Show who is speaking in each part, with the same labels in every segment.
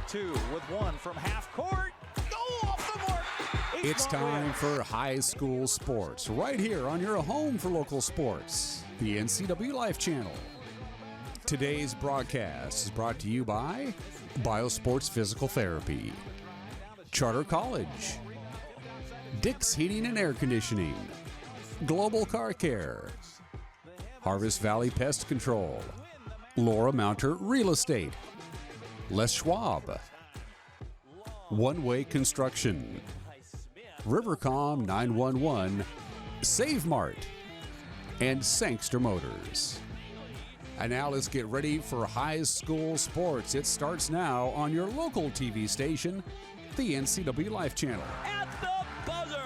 Speaker 1: two with one from half court. Go off the mark.
Speaker 2: It's time for high school sports right here on your home for local sports, the NCWLIFE Channel. Today's broadcast is brought to you by Biosports Physical Therapy, Charter College, Dick's Heating and Air Conditioning, Global Car Care, Harvest Valley Pest Control, Laura Mounter Real Estate, Les Schwab, One Way Construction, Rivercom 911, Save Mart, and Sangster Motors. And now let's get ready for high school sports. It starts now on your local TV station, the NCWLIFE Channel.
Speaker 1: At the buzzer.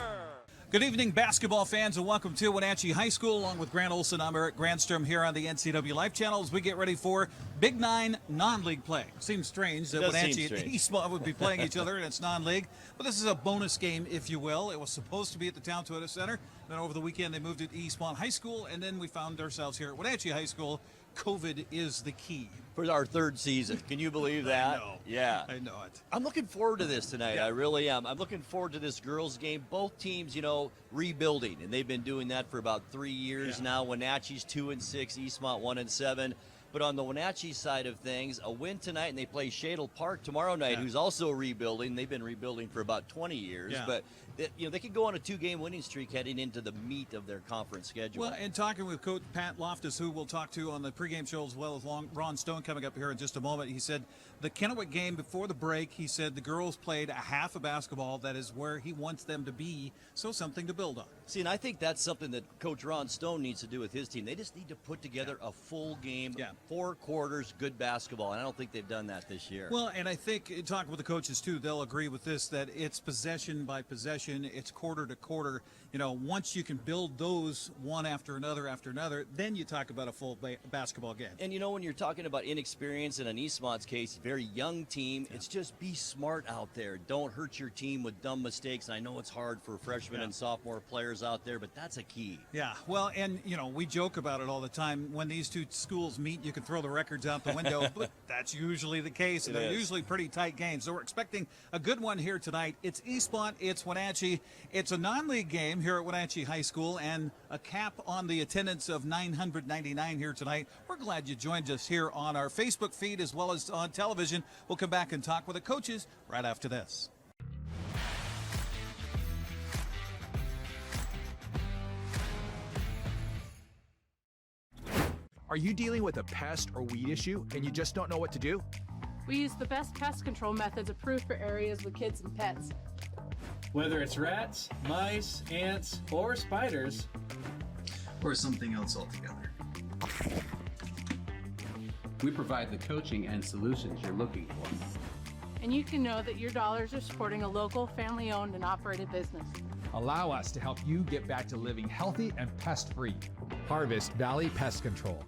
Speaker 1: Good evening, basketball fans, and welcome to Wenatchee High School. Along with Grant Olson, I'm Eric Granstrom here on the NCWLIFE Channel as we get ready for Big Nine non-league play. Seems strange that Wenatchee and Eastmont would be playing each other and it's non-league, but this is a bonus game, if you will. It was supposed to be at the Town Toyota Center. Then over the weekend they moved it to Eastmont High School, and then we found ourselves here at Wenatchee High School. COVID is the key.
Speaker 3: For our third season. Can you believe that?
Speaker 1: I know.
Speaker 3: Yeah.
Speaker 1: I know it.
Speaker 3: I'm looking forward to this tonight.
Speaker 1: Yeah.
Speaker 3: I really am. I'm looking forward to this girls game. Both teams, rebuilding, and they've been doing that for about 3 years now. Wenatchee's 2-6, Eastmont 1-7. But on the Wenatchee side of things, a win tonight, and they play Shadle Park tomorrow night, who's also rebuilding. They've been rebuilding for about 20 years.
Speaker 1: Yeah.
Speaker 3: But they could go on a 2-game winning streak heading into the meat of their conference schedule.
Speaker 1: Well, and talking with Coach Pat Loftus, who we'll talk to on the pregame show, as well as Ron Stone coming up here in just a moment, he said the Kennewick game before the break, he said the girls played a half of basketball. That is where he wants them to be, so something to build on.
Speaker 3: See, and I think that's something that Coach Ron Stone needs to do with his team. They just need to put together a full game, 4 quarters, good basketball, and I don't think they've done that this year.
Speaker 1: Well, and I think, talking with the coaches too, they'll agree with this, that it's possession by possession, it's quarter to quarter. Once you can build those one after another, then you talk about a full basketball game.
Speaker 3: And when you're talking about inexperience, in an Eastmont's case, very young team, it's just be smart out there. Don't hurt your team with dumb mistakes. And I know it's hard for freshmen and sophomore players out there, but that's a key.
Speaker 1: Yeah, well, and we joke about it all the time. When these two schools meet, you can throw the records out the window, but that's usually the case, and they're usually pretty tight games. So we're expecting a good one here tonight. It's Eastmont, it's Wenatchee. It's a non-league game here at Wenatchee High School, and a cap on the attendance of 999 here tonight. We're glad you joined us here on our Facebook feed as well as on television. We'll come back and talk with the coaches right after this.
Speaker 4: Are you dealing with a pest or weed issue and you just don't know what to do?
Speaker 5: We use the best pest control methods approved for areas with kids and pets.
Speaker 6: Whether it's rats, mice, ants, or spiders,
Speaker 7: or something else altogether. We provide the coaching and solutions you're looking for.
Speaker 5: And you can know that your dollars are supporting a local, family-owned and operated business.
Speaker 4: Allow us to help you get back to living healthy and pest-free. Harvest Valley Pest Control.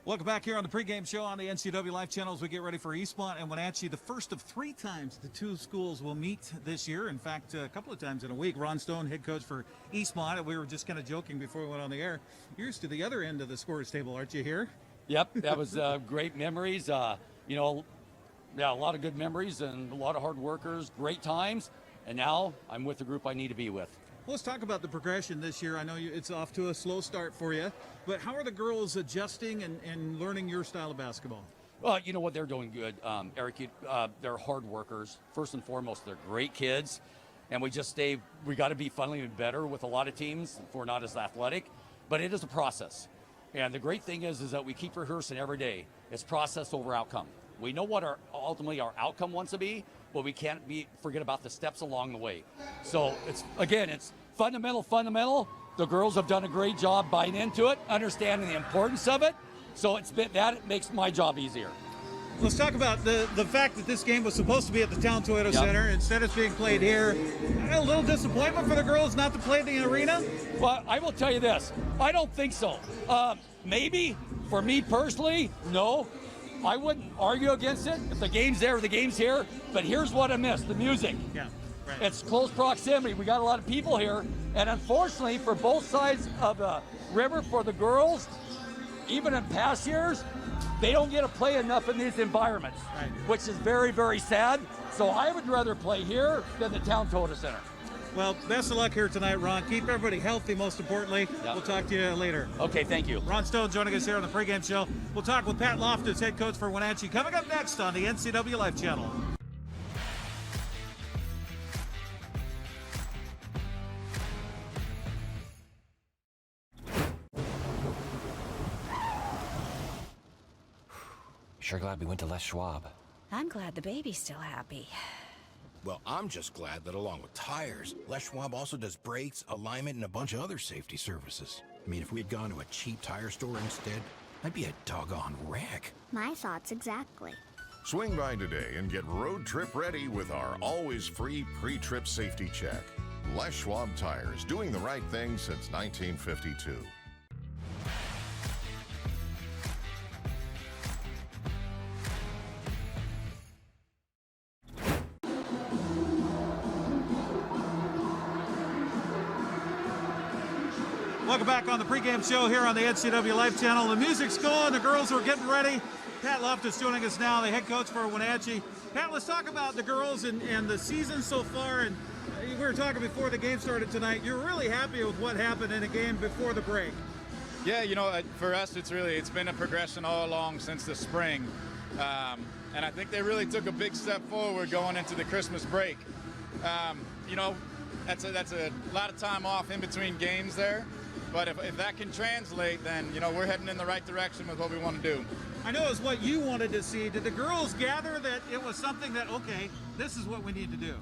Speaker 1: Welcome back here on the pregame show on the NCWLIFE Channel as we get ready for Eastmont and Wenatchee. The first of 3 times the two schools will meet this year. In fact, a couple of times in a week. Ron Stone, head coach for Eastmont, and we were just kind of joking before we went on the air. You're used to the other end of the scorer's table, aren't you, here?
Speaker 8: Yep, that was great memories. A lot of good memories and a lot of hard workers, great times. And now I'm with the group I need to be with.
Speaker 1: Well, let's talk about the progression this year. I know it's off to a slow start for you, but how are the girls adjusting and learning your style of basketball?
Speaker 8: Well, you know what, they're doing good, Eric. They're hard workers. First and foremost, they're great kids, and we got to be fundamentally better with a lot of teams if we're not as athletic, but it is a process. And the great thing is that we keep rehearsing every day. It's process over outcome. We know what ultimately our outcome wants to be, but we can't forget about the steps along the way. So it's fundamental. The girls have done a great job buying into it, understanding the importance of it. So it makes my job easier.
Speaker 1: Let's talk about the fact that this game was supposed to be at the Town Toyota Center. Instead it's being played here. A little disappointment for the girls not to play in the arena?
Speaker 8: Well, I will tell you this. I don't think so. Maybe, for me personally, no. I wouldn't argue against it. If the game's there, the game's here. But here's what I missed, the music.
Speaker 1: Yeah.
Speaker 8: It's close proximity. We got a lot of people here, and unfortunately for both sides of the river, for the girls, even in past years, they don't get to play enough in these environments, which is very, very sad. So I would rather play here than the Town Toyota Center.
Speaker 1: Well, best of luck here tonight, Ron. Keep everybody healthy, most importantly.
Speaker 8: Yep.
Speaker 1: We'll talk to you later.
Speaker 8: Okay, thank you.
Speaker 1: Ron Stone joining us here on the pregame show. We'll talk with Pat Loftus, head coach for Wenatchee, coming up next on the NCWLIFE Channel.
Speaker 9: Sure glad we went to Les Schwab.
Speaker 10: I'm glad the baby's still happy.
Speaker 11: Well, I'm just glad that along with tires, Les Schwab also does brakes, alignment, and a bunch of other safety services. I mean, if we'd gone to a cheap tire store instead, I'd be a doggone wreck.
Speaker 10: My thoughts exactly.
Speaker 12: Swing by today and get road trip ready with our always free pre-trip safety check. Les Schwab Tires, doing the right thing since 1952.
Speaker 1: Welcome back on the pregame show here on the NCWLIFE Channel. The music's going, the girls are getting ready. Pat Loftus joining us now, the head coach for Wenatchee. Pat, let's talk about the girls and the season so far. And we were talking before the game started tonight. You're really happy with what happened in a game before the break.
Speaker 13: Yeah, you know, for us, it's been a progression all along since the spring. And I think they really took a big step forward going into the Christmas break. You know, that's a lot of time off in between games there. But if that can translate, then, you know, we're heading in the right direction with what we want to do.
Speaker 1: I know it's what you wanted to see. Did the girls gather that it was something that, okay, this is what we need to do?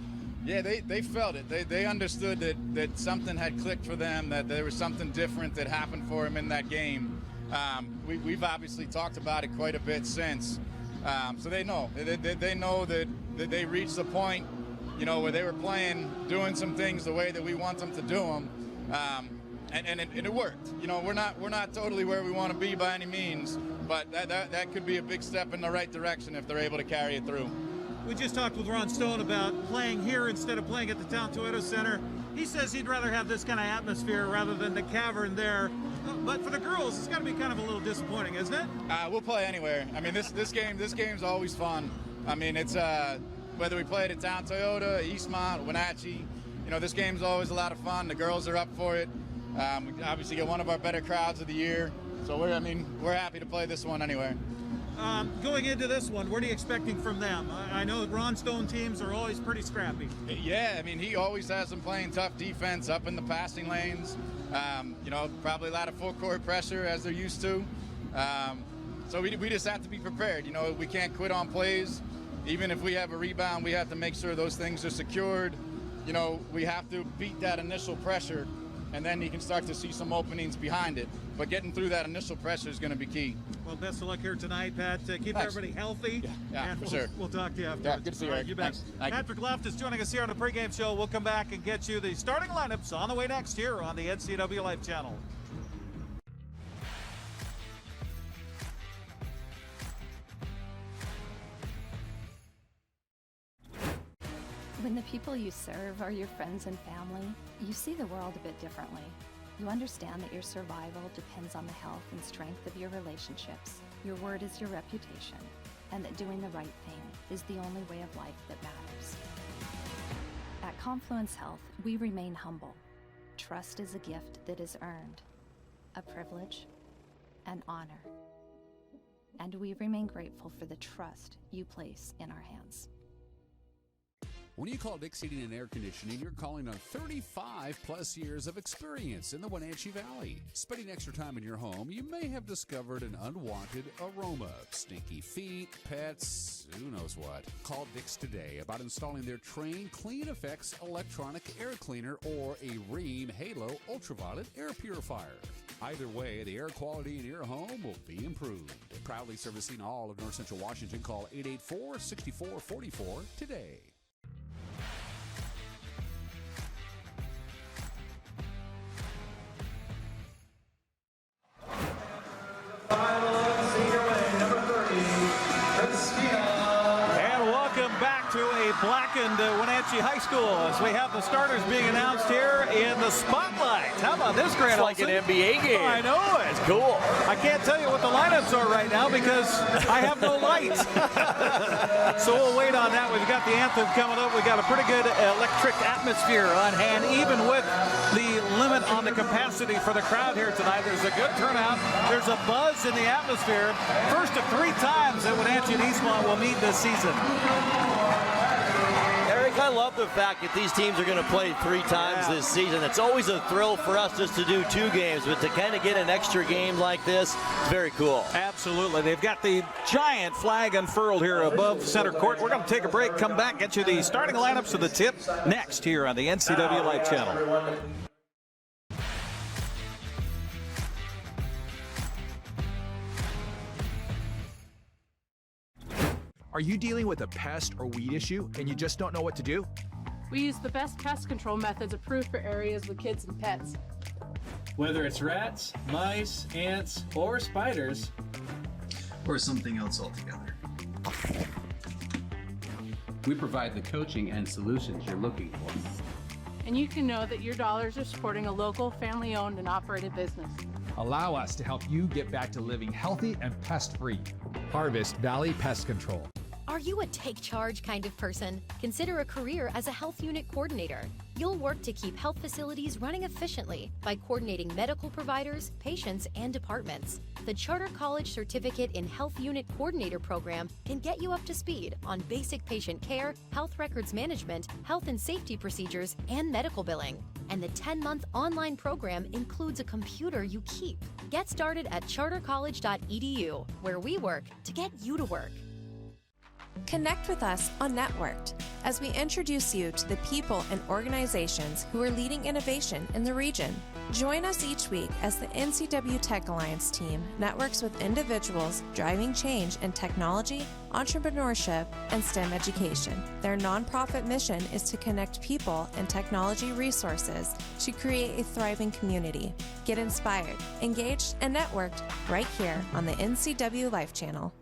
Speaker 13: Yeah, they felt it. They understood that something had clicked for them, that there was something different that happened for them in that game. We've obviously talked about it quite a bit since. So they know. They know that they reached the point, you know, where they were playing, doing some things the way that we want them to do them. And it worked. You know, we're not totally where we want to be by any means, but that could be a big step in the right direction if they're able to carry it through.
Speaker 1: We just talked with Ron Stone about playing here instead of playing at the Town Toyota Center. He says he'd rather have this kind of atmosphere rather than the cavern there. But for the girls, it's got to be kind of a little disappointing, isn't it?
Speaker 13: We'll play anywhere. I mean, this game's always fun. I mean, it's whether we play it at Town Toyota, Eastmont, Wenatchee. You know, this game's always a lot of fun. The girls are up for it. We obviously get one of our better crowds of the year, so we're happy to play this one anywhere.
Speaker 1: Going into this one, what are you expecting from them? I know Ron Stone teams are always pretty scrappy.
Speaker 13: Yeah, I mean, he always has them playing tough defense up in the passing lanes. You know, probably a lot of full court pressure as they're used to. So we just have to be prepared. You know, we can't quit on plays. Even if we have a rebound, we have to make sure those things are secured. You know, we have to beat that initial pressure, and then you can start to see some openings behind it. But getting through that initial pressure is going to be key.
Speaker 1: Well, best of luck here tonight, Pat. Keep everybody healthy.
Speaker 13: Yeah,
Speaker 1: and
Speaker 13: for sure.
Speaker 1: We'll talk to you after.
Speaker 13: Yeah, good to see you, Eric.
Speaker 1: You bet.
Speaker 13: Thanks.
Speaker 1: Patrick Loftus joining us here on the pregame show. We'll come back and get you the starting lineups on the way next here on the NCWLIFE Channel.
Speaker 14: When the people you serve are your friends and family, you see the world a bit differently. You understand that your survival depends on the health and strength of your relationships. Your word is your reputation, and that doing the right thing is the only way of life that matters. At Confluence Health, we remain humble. Trust is a gift that is earned, a privilege, an honor. And we remain grateful for the trust you place in our hands.
Speaker 2: When you call Dick's Heating and Air Conditioning, you're calling on 35 plus years of experience in the Wenatchee Valley. Spending extra time in your home, you may have discovered an unwanted aroma. Stinky feet, pets, who knows what. Call Dick's today about installing their Train Clean Effects electronic air cleaner or a Rheem Halo ultraviolet air purifier. Either way, the air quality in your home will be improved. Proudly servicing all of North Central Washington, call 884-6444 today.
Speaker 1: And welcome back to a blackened Wenatchee Wenatchee High School as we have the starters being announced here in the spotlight. How about this, Grant
Speaker 3: It's like
Speaker 1: Olson?
Speaker 3: an NBA game.
Speaker 1: Oh, I know it.
Speaker 3: It's cool.
Speaker 1: I can't tell you what the lineups are right now because I have no light. So we'll wait on that. We've got the anthem coming up. We've got a pretty good electric atmosphere on hand, even with the limit on the capacity for the crowd here tonight. There's a good turnout. There's a buzz in the atmosphere. First of 3 times that Wenatchee and Eastmont will meet this season.
Speaker 3: Eric, I love the fact that these teams are going to play 3 times this season. It's always a thrill for us just to do 2 games, but to kind of get an extra game like this, it's very cool.
Speaker 1: Absolutely. They've got the giant flag unfurled here above center court. We're going to take a break, come back, get you the starting lineups of the tip next here on the NCWLIFE Channel.
Speaker 15: Are you dealing with a pest or weed issue and you just don't know what to do?
Speaker 5: We use the best pest control methods approved for areas with kids and pets.
Speaker 6: Whether it's rats, mice, ants, or spiders,
Speaker 7: Or something else altogether. We provide the coaching and solutions you're looking for.
Speaker 5: And you can know that your dollars are supporting a local, family-owned and operated business.
Speaker 4: Allow us to help you get back to living healthy and pest-free. Harvest Valley Pest Control.
Speaker 16: Are you a take charge kind of person? Consider a career as a health unit coordinator. You'll work to keep health facilities running efficiently by coordinating medical providers, patients, and departments. The Charter College Certificate in Health Unit Coordinator program can get you up to speed on basic patient care, health records management, health and safety procedures, and medical billing. And the 10-month online program includes a computer you keep. Get started at chartercollege.edu, where we work to get you to work.
Speaker 17: Connect with us on Networked as we introduce you to the people and organizations who are leading innovation in the region. Join us each week as the NCW Tech Alliance team networks with individuals driving change in technology, entrepreneurship, and STEM education. Their nonprofit mission is to connect people and technology resources to create a thriving community. Get inspired, engaged, and networked right here on the NCWLIFE Channel.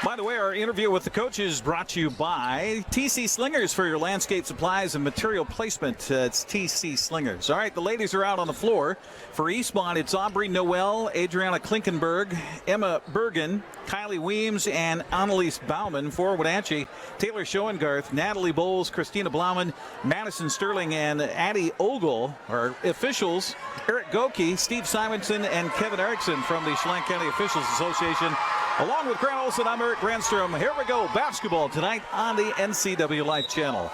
Speaker 1: By the way, our interview with the coaches brought to you by TC Slingers for your landscape supplies and material placement. It's TC Slingers. All right, the ladies are out on the floor. For Eastmont, it's Aubrey Noel, Adriana Klinkenberg, Emma Bergen, Kylie Weems, and Annelise Bauman. For Wenatchee, Taylor Schoengarth, Natalie Bowles, Christina Blauman, Madison Sterling, and Addie Ogle are officials. Eric Goki, Steve Simonson, and Kevin Erickson from the Chelan County Officials Association. Along with Grant Olson, I'm Eric Granstrom. Here we go, basketball tonight on the NCWLIFE Channel.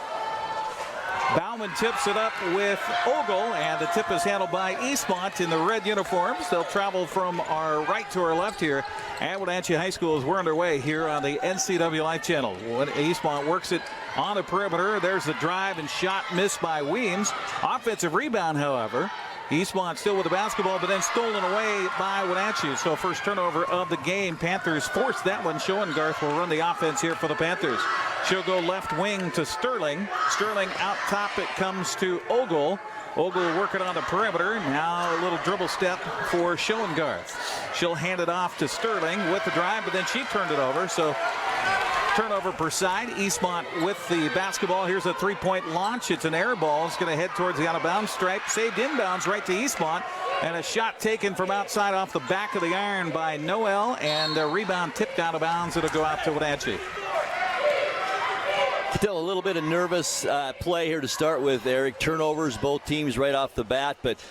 Speaker 1: Bauman tips it up with Ogle, and the tip is handled by Eastmont in the red uniforms. They'll travel from our right to our left here at Wenatchee High School as we're underway here on the NCWLIFE Channel. When Eastmont works it on the perimeter, there's the drive and shot missed by Weems. Offensive rebound, however. Eastmont still with the basketball, but then stolen away by Wenatchee. So first turnover of the game. Panthers forced that one. Schoengarth will run the offense here for the Panthers. She'll go left wing to Sterling. Sterling out top. It comes to Ogle. Ogle working on the perimeter. Now a little dribble step for Schoengarth. She'll hand it off to Sterling with the drive, but then she turned it over. So turnover per side. Eastmont with the basketball. Here's a three-point launch. It's an air ball. It's going to head towards the out-of-bounds stripe. Saved inbounds right to Eastmont. And a shot taken from outside off the back of the iron by Noel. And a rebound tipped out of bounds. It'll go out to Wenatchee.
Speaker 3: Still a little bit of nervous play here to start with, Eric. Turnovers, both teams right off the bat. But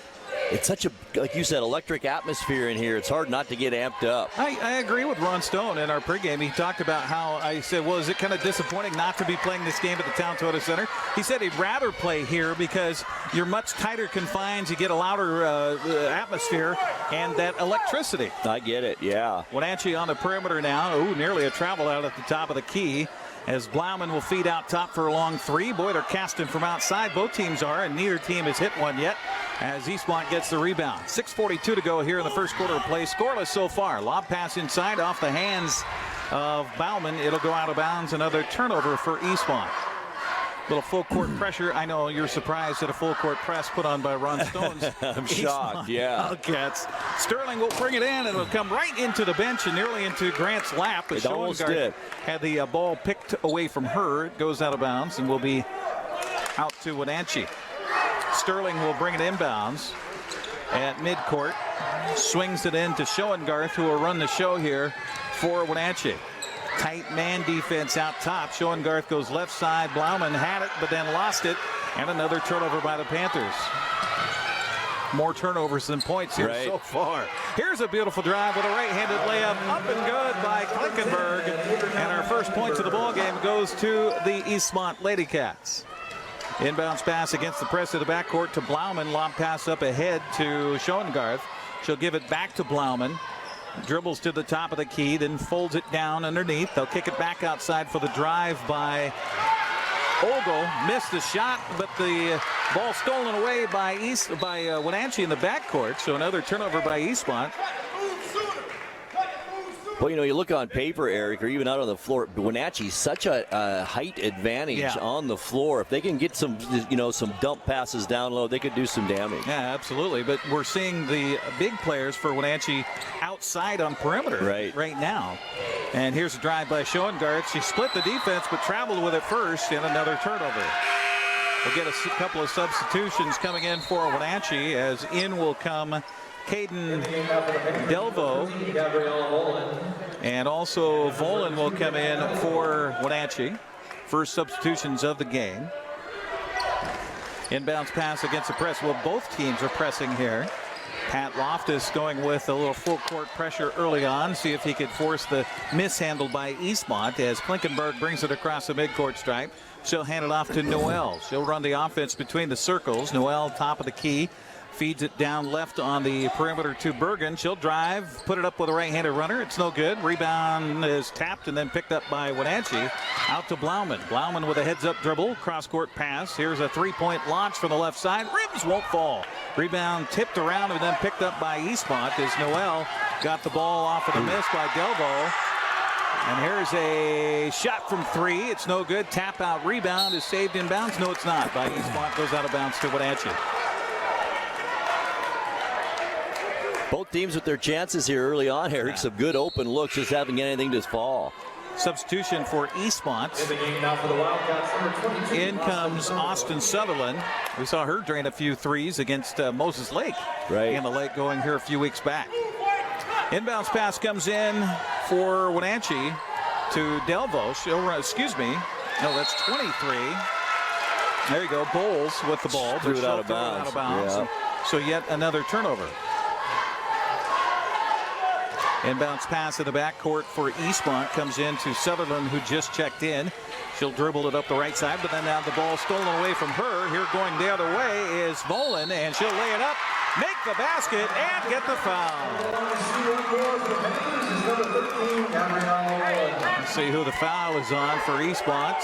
Speaker 3: it's such a, like you said, electric atmosphere in here. It's hard not to get amped up.
Speaker 1: I agree with Ron Stone in our pregame. He talked about how I said, well, is it kind of disappointing not to be playing this game at the Town Toyota Center? He said he'd rather play here because you're much tighter confined. You get a louder atmosphere and that electricity.
Speaker 3: I get it, yeah.
Speaker 1: Wenatchee on the perimeter now. Ooh, nearly a travel out at the top of the key. As Blauman will feed out top for a long three. Boy, they're casting from outside. Both teams are, and neither team has hit one yet as Eastmont gets the rebound. 6:42 to go here in the first quarter of play. Scoreless so far. Lob pass inside off the hands of Bauman. It'll go out of bounds. Another turnover for Eastmont. Little full court pressure. I know you're surprised at a full court press put on by Ron Stone's.
Speaker 3: I'm shocked, yeah.
Speaker 1: Wildcats. Sterling will bring it in, and it'll come right into the bench and nearly into Grant's lap. But
Speaker 3: It almost did.
Speaker 1: had the ball picked away from her. It goes out of bounds and will be out to Wenatchee. Sterling will bring it inbounds at midcourt. Swings it in to Schoengarth, who will run the show here for Wenatchee. Tight man defense out top. Schoengarth goes left side. Bauman had it, but then lost it. And another turnover by the Panthers. More turnovers than points here so far. Here's a beautiful drive with a right-handed layup. Up and good by Klinkenberg. And our first points of the ball game goes to the Eastmont Lady Cats. Inbounds pass against the press of the backcourt to Bauman. Lob pass up ahead to Schoengarth. She'll give it back to Bauman. Dribbles to the top of the key, then folds it down underneath. They'll kick it back outside for the drive by Ogle. Missed the shot, but the ball stolen away by Wenatchee in the backcourt. So another turnover by Eastmont.
Speaker 3: Well, you look on paper, Eric, or even out on the floor, Wenatchee's such a height advantage on the floor. If they can get some dump passes down low, they could do some damage.
Speaker 1: Yeah, absolutely. But we're seeing the big players for Wenatchee outside on perimeter right now. And here's a drive by Schoengarth. She split the defense, but traveled with it first, and another turnover. We'll get a couple of substitutions coming in for Wenatchee, as in will come Caden Delvo, and also Volan will come in for Wenatchee. First substitutions of the game. Inbounds pass against the press. Well, both teams are pressing here. Pat Loftus going with a little full court pressure early on. See if he could force the mishandle by Eastmont as Klinkenberg brings it across the midcourt stripe. She'll hand it off to Noel. She'll run the offense between the circles. Noel top of the key. Feeds it down left on the perimeter to Bergen. She'll drive, put it up with a right-handed runner. It's no good. Rebound is tapped and then picked up by Wenatchee. Out to Bauman. Bauman with a heads-up dribble. Cross-court pass. Here's a three-point launch from the left side. Rims won't fall. Rebound tipped around and then picked up by Eastmont as Noel got the ball off of the miss by Delvo. And here's a shot from three. It's no good. Tap out rebound is saved in bounds. No, it's not. By Eastmont goes out of bounds to Wenatchee.
Speaker 3: Both teams with their chances here early on, Eric. Some good open looks, just haven't got anything to fall.
Speaker 1: Substitution for Eastmont. In comes Austin Sutherland. We saw her drain a few threes against Moses Lake. In the Lake going here a few weeks back. Inbounds pass comes in for Wenatchee to Delvo. Excuse me. No, that's 23. There you go. Bowles with the ball.
Speaker 3: Threw it out of bounds.
Speaker 1: Yeah. So yet another turnover. Inbounds pass in the backcourt for Eastmont comes in to Sutherland, who just checked in. She'll dribble it up the right side, but then now the ball stolen away from her. Here going the other way is Volan, and she'll lay it up, make the basket, and get the foul. Let's see who the foul is on for Eastmont.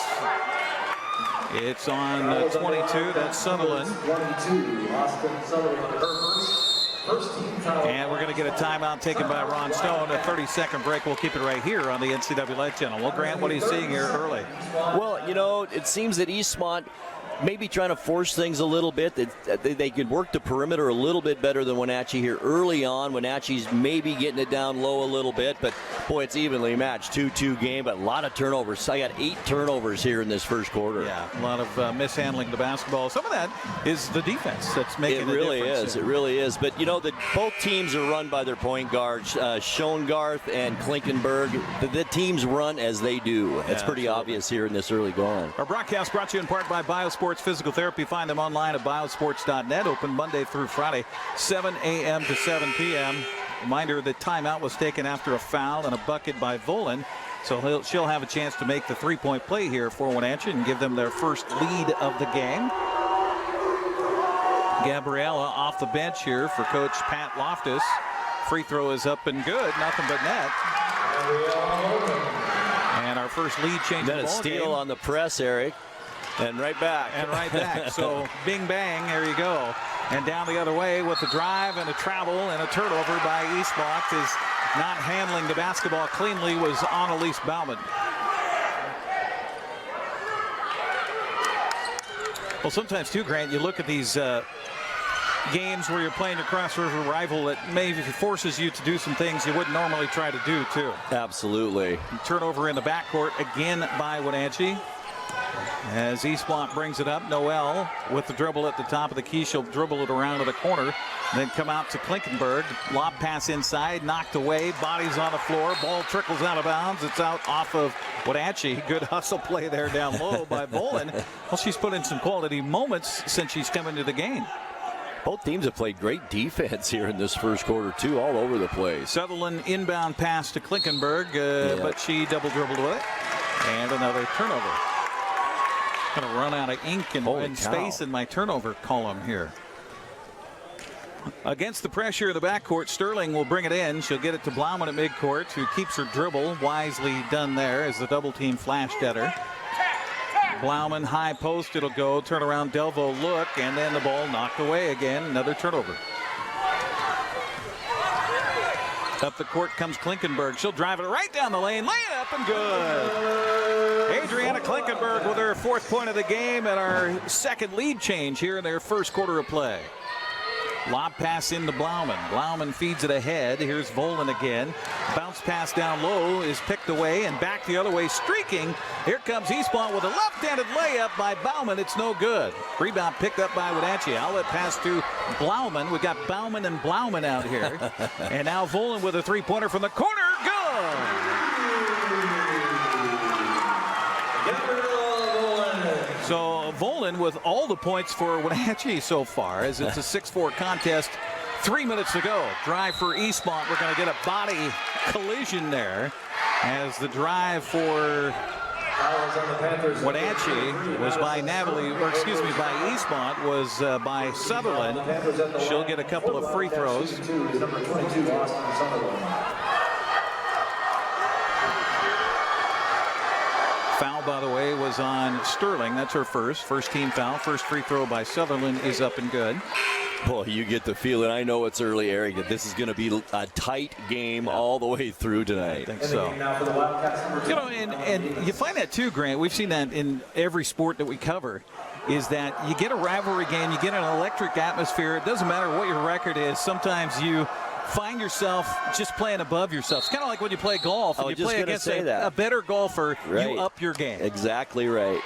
Speaker 1: It's on 22. That's Sutherland.
Speaker 18: 22, Austin Sutherland.
Speaker 1: And we're going to get a timeout taken by Ron Stone. A 30-second break. We'll keep it right here on the NCWLIFE Channel. Well, Grant, what are you seeing here early?
Speaker 3: Well, it seems that Eastmont maybe trying to force things a little bit. They could work the perimeter a little bit better than Wenatchee here early on. Wenatchee's maybe getting it down low a little bit, but boy, it's evenly matched. 2-2 game, but a lot of turnovers. I got 8 turnovers here in this first quarter.
Speaker 1: Yeah, a lot of mishandling the basketball. Some of that is the defense that's making
Speaker 3: it really
Speaker 1: difference.
Speaker 3: It really is. But both teams are run by their point guards, Schoengarth and Klinkenberg. The teams run as they do. It's pretty obvious here in this early going.
Speaker 1: Our broadcast brought to you in part by Biosports Physical Therapy. Find them online at biosports.net. Open Monday through Friday, 7 a.m. to 7 p.m. Reminder that timeout was taken after a foul and a bucket by Volan. So she'll have a chance to make the three-point play here for Wenatchee and give them their first lead of the game. Gabriella off the bench here for Coach Pat Loftus. Free throw is up and good. Nothing but net. And our first lead change.
Speaker 3: Then a steal on the press, Eric. And right back.
Speaker 1: So bing bang, there you go. And down the other way with the drive and a travel and a turnover by Eastmont is not handling the basketball cleanly was Annelise Bauman.
Speaker 19: Well, sometimes too, Grant, you look at these games where you're playing your cross-river rival that maybe forces you to do some things you wouldn't normally try to do, too.
Speaker 3: Absolutely.
Speaker 19: Turnover in the backcourt again by Wenatchee. As Eastmont brings it up, Noel with the dribble at the top of the key. She'll dribble it around to the corner, then come out to Klinkenberg. Lob pass inside, knocked away, bodies on the floor, ball trickles out of bounds. It's out off of Wenatchee. Good hustle play there down low by Bolin. Well, she's put in some quality moments since she's come into the game.
Speaker 3: Both teams have played great defense here in this first quarter, too, all over the place.
Speaker 19: Sutherland inbound pass to Klinkenberg, but she double dribbled with it. And another turnover. Going to run out of ink and space in my turnover column here. Against the pressure of the backcourt, Sterling will bring it in. She'll get it to Bauman at midcourt, who keeps her dribble. Wisely done there as the double team flashed at her. Bauman high post, it'll go. Turn around, Delvo look, and then the ball knocked away again. Another turnover. Up the court comes Klinkenberg. She'll drive it right down the lane. Lay it up and good. Adriana Klinkenberg with her 4th point of the game and our 2nd lead change here in their first quarter of play. Lob pass into Bauman. Bauman feeds it ahead. Here's Volan again. Bounce pass down low is picked away and back the other way streaking. Here comes Eastmont with a left-handed layup by Bauman. It's no good. Rebound picked up by Wenatchee. Outlet pass to Bauman. We've got Bauman and Bauman out here. And now Volan with a 3-pointer from the corner. Good. So Volan with all the points for Wenatchee so far as it's a 6-4 contest. 3 minutes to go. Drive for Eastmont. We're going to get a body collision there as the drive for Wenatchee was by by Eastmont was by Sutherland. She'll get a couple of free throws. Foul, by the way, was on Sterling. That's her first team foul. First free throw by Sutherland is up and good.
Speaker 3: Boy, you get the feeling, I know it's early, Eric, that this is going to be a tight game all the way through tonight.
Speaker 19: I think so. You know, and you find that too, Grant. We've seen that in every sport that we cover, is that you get a rivalry game, you get an electric atmosphere. It doesn't matter what your record is. Sometimes you find yourself just playing above yourself. It's kind of like when you play golf. And you play against a better golfer, you up your game.
Speaker 3: Exactly right.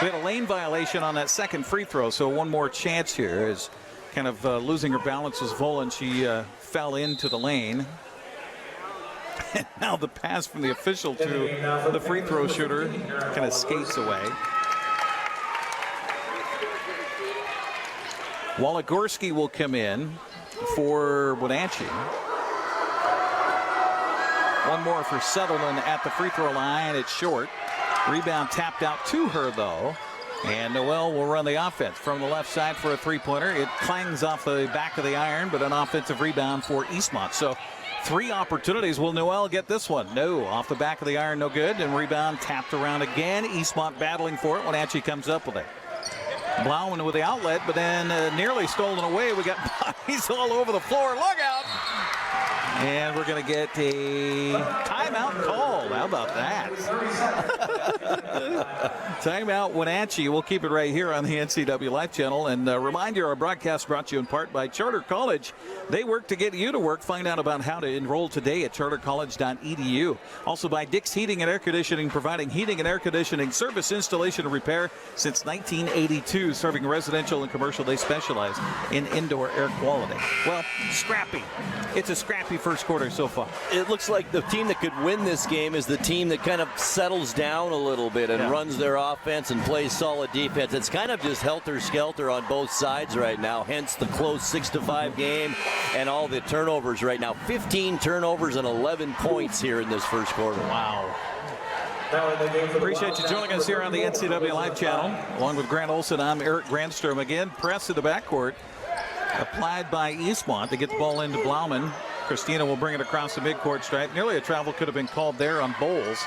Speaker 19: We had a lane violation on that second free throw, so one more chance here is kind of losing her balance was Volan. She fell into the lane. And now the pass from the official to the free throw shooter kind of skates away. Waligorski will come in for Wenatchee. One more for Sutherland at the free throw line. It's short. Rebound tapped out to her, though. And Noel will run the offense from the left side for a 3-pointer. It clangs off the back of the iron, but an offensive rebound for Eastmont. So 3 opportunities. Will Noel get this one? No. Off the back of the iron, no good. And rebound tapped around again. Eastmont battling for it when Wenatchee comes up with it. Bauman with the outlet, but then nearly stolen away. We got bodies all over the floor. Look out! And we're going to get a timeout called. How about that? Timeout Wenatchee. We'll keep it right here on the NCWLIFE Channel. And remind you, our broadcast brought to you in part by Charter College. They work to get you to work. Find out about how to enroll today at chartercollege.edu. Also by Dick's Heating and Air Conditioning, providing heating and air conditioning service, installation, and repair since 1982. Serving residential and commercial, they specialize in indoor air quality. Well, scrappy. It's a scrappy first quarter so far.
Speaker 3: It looks like the team that could win this game is the team that kind of settles down a little bit and runs their offense and plays solid defense. It's kind of just helter-skelter on both sides right now, hence the close 6-5 game and all the turnovers right now. 15 turnovers and 11 points here in this first quarter.
Speaker 19: Wow. Appreciate you joining us here on the NCWLIFE Channel. Along with Grant Olson, I'm Eric Granstrom. Again, press to the backcourt. Applied by Eastmont to get the ball into Bauman. Christina will bring it across the midcourt stripe. Nearly a travel could have been called there on Bowles.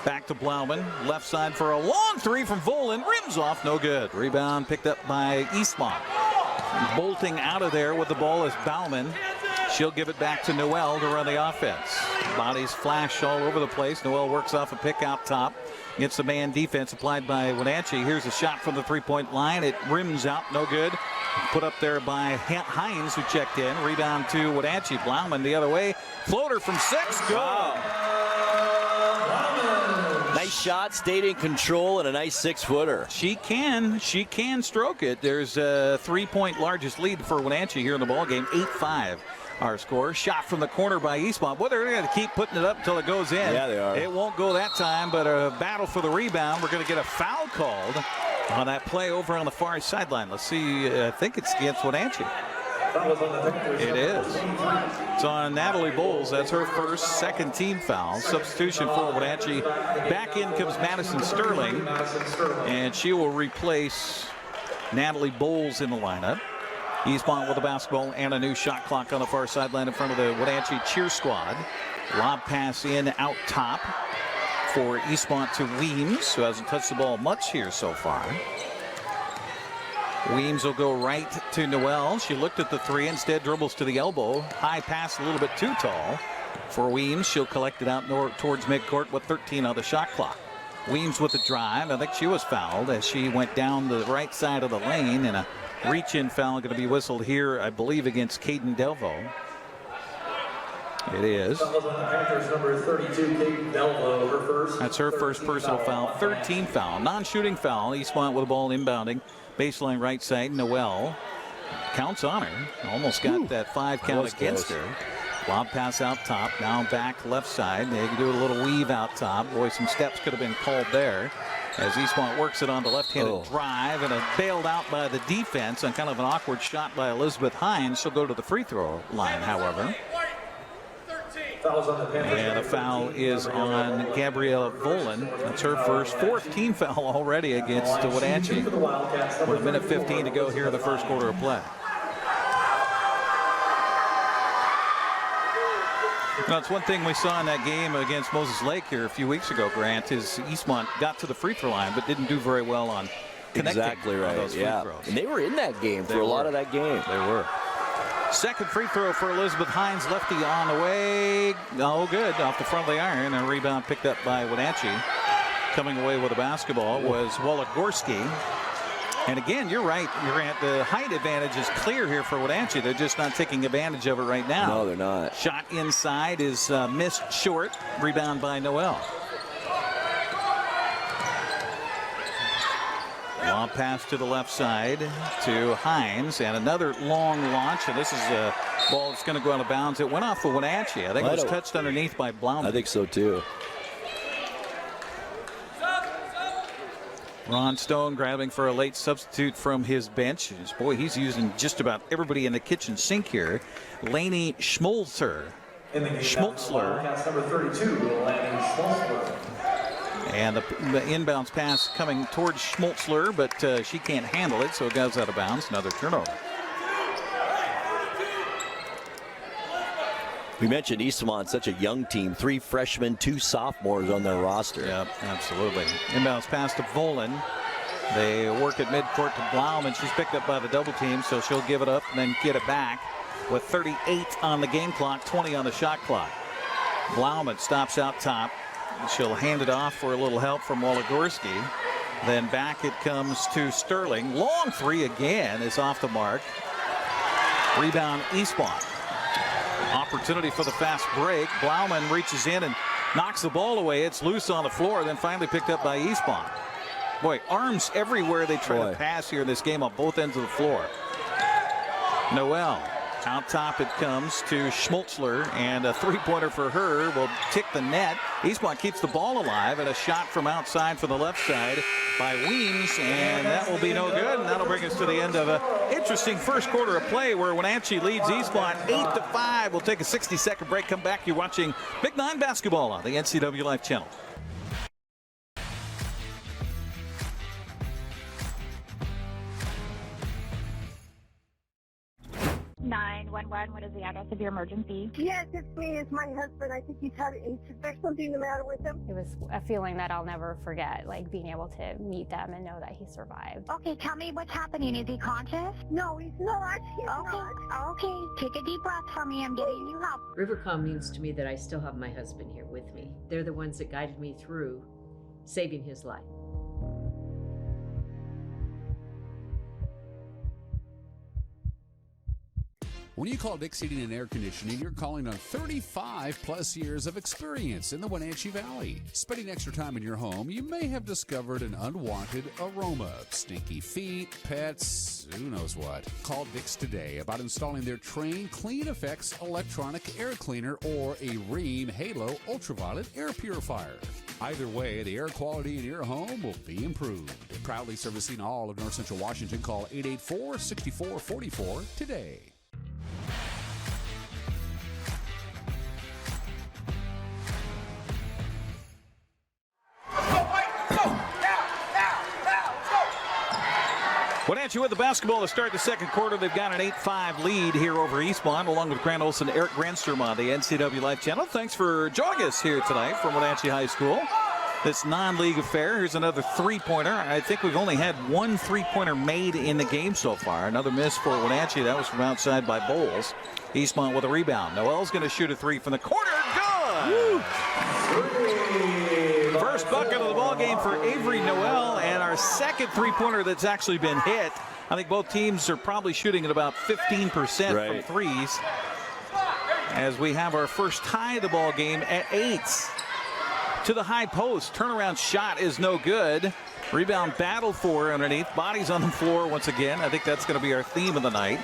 Speaker 19: Back to Bauman. Left side for a long 3 from Volan. Rims off, no good. Rebound picked up by Eastmont. Bolting out of there with the ball is Bauman. She'll give it back to Noel to run the offense. Bodies flash all over the place. Noel works off a pick out top. Gets the man defense applied by Wenatchee. Here's a shot from the 3-point line. It rims out, no good. Put up there by Hines, who checked in. Rebound to Wenatchee. Bauman the other way. Floater from 6. Good.
Speaker 3: Nice shot, stayed in control, and a nice 6-footer.
Speaker 19: She can stroke it. There's a 3-point largest lead for Wenatchee here in the ballgame. 8-5. Our score. Shot from the corner by Eastmont. Boy, they're going to keep putting it up until it goes in.
Speaker 3: Yeah, they are.
Speaker 19: It won't go that time, but a battle for the rebound. We're going to get a foul called on that play over on the far sideline. Let's see. I think it's against Wenatchee. It is. It's on Natalie Bowles. That's her first, second team foul. Substitution for Wenatchee. Back in comes Madison Sterling, and she will replace Natalie Bowles in the lineup. Eastmont with the basketball and a new shot clock on the far sideline in front of the Wenatchee cheer squad. Lob pass in out top for Eastmont to Weems, who hasn't touched the ball much here so far. Weems will go right to Noel. She looked at the 3, instead dribbles to the elbow. High pass a little bit too tall for Weems. She'll collect it out towards midcourt with 13 on the shot clock. Weems with the drive. I think she was fouled as she went down the right side of the lane, and a reach-in foul going to be whistled here, I believe, against Caden Delvo. It is.
Speaker 18: Panthers number 32, Caden Delvo, her first.
Speaker 19: That's her first personal foul. 13 foul. Non-shooting foul. Eastmont with the ball inbounding. Baseline right side. Noel counts on her. Almost got that 5 count against her. Lob pass out top. Now back left side. They can do a little weave out top. Boy, some steps could have been called there. As Eastmont works it on the left-handed drive, and bailed out by the defense on kind of an awkward shot by Elizabeth Hines. She'll go to the free throw line, however. And a foul is on Gabriella Volan. That's her first, 4th team foul already against Wenatchee. With a minute 15 to go here in the first quarter of play. Now, it's one thing we saw in that game against Moses Lake here a few weeks ago, Grant, is Eastmont got to the free throw line but didn't do very well on connecting
Speaker 3: exactly right.
Speaker 19: on those free throws.
Speaker 3: And they were in that game for a lot of that game.
Speaker 19: They were. Second free throw for Elizabeth Hines, lefty on the way. No good, off the front of the iron. A rebound picked up by Wenatchee. Coming away with a basketball was Walagorski. And again, you're right, Grant. The height advantage is clear here for Wenatchee. They're just not taking advantage of it right now.
Speaker 3: No, they're not.
Speaker 19: Shot inside is missed short. Rebound by Noel. Long pass to the left side to Hines, and another long launch. And this is a ball that's going to go out of bounds. It went off for Wenatchee. I think it was touched underneath by Bauman.
Speaker 3: I think so too.
Speaker 19: Ron Stone grabbing for a late substitute from his bench. Boy, he's using just about everybody in the kitchen sink here. Lainey Schmolzer. Schmolzler.
Speaker 18: Number 32, Laney Schmolzler.
Speaker 19: And the inbounds pass coming towards Schmolzler, but she can't handle it, so it goes out of bounds. Another turnover.
Speaker 3: We mentioned Eastmont, such a young team. 3 freshmen, 2 sophomores on their roster.
Speaker 19: Yep, absolutely. Inbounds pass to Volan. They work at midcourt to Blaum, and she's picked up by the double team, so she'll give it up and then get it back with 38 on the game clock, 20 on the shot clock. Blaum stops out top. She'll hand it off for a little help from Walagorski. Then back it comes to Sterling. Long 3 again is off the mark. Rebound Eastmont. Opportunity for the fast break. Blauman reaches in and knocks the ball away. It's loose on the floor, then finally picked up by Eastmont. Boy, arms everywhere they try to pass here in this game on both ends of the floor. Noel. Out top it comes to Schmolzler, and a 3-pointer for her will tick the net. Eastmont keeps the ball alive, and a shot from outside from the left side by Weems, and that will be no good, and that'll bring us to the end of an interesting first quarter of play where Wenatchee leads Eastmont 8-5. We'll take a 60-second break, come back. You're watching Big 9 basketball on the NCWLIFE Channel.
Speaker 20: 911 911. What is the address of your emergency?
Speaker 21: Yes, it's me. It's my husband. I think there's something the matter with him.
Speaker 22: It was a feeling that I'll never forget, like being able to meet them and know that he survived.
Speaker 20: Okay, tell me what's happening. Is he conscious?
Speaker 21: No, he's not. He's not.
Speaker 20: Okay, take a deep breath for me. I'm getting you help.
Speaker 23: Rivercom means to me that I still have my husband here with me. They're the ones that guided me through saving his life.
Speaker 2: When you call Dick's Heating and Air Conditioning, you're calling on 35 plus years of experience in the Wenatchee Valley. Spending extra time in your home, you may have discovered an unwanted aroma. Stinky feet, pets, who knows what. Call Dick's today about installing their Train Clean Effects electronic air cleaner or a Rheem Halo ultraviolet air purifier. Either way, the air quality in your home will be improved. Proudly servicing all of North Central Washington, call 884-6444 today.
Speaker 19: Wenatchee with the basketball to start the second quarter. They've got an 8-5 lead here over Eastmont, along with Grant Olson, Eric Granstrom on the NCWLIFE Channel. Thanks for joining us here tonight from Wenatchee High School. This non-league affair. Here's another three-pointer. I think we've only had one three-pointer made in the game so far. Another miss for Wenatchee. That was from outside by Bowles. Eastmont with a rebound. Noel's going to shoot a three from the corner. Good! First bucket of the ball game for Avery Noel, and our second three-pointer that's actually been hit. I think both teams are probably shooting at about 15% from threes, as we have our first tie of the ball game at 8. To the high post. Turnaround shot is no good. Rebound battle for underneath. Bodies on the floor once again. I think that's going to be our theme of the night.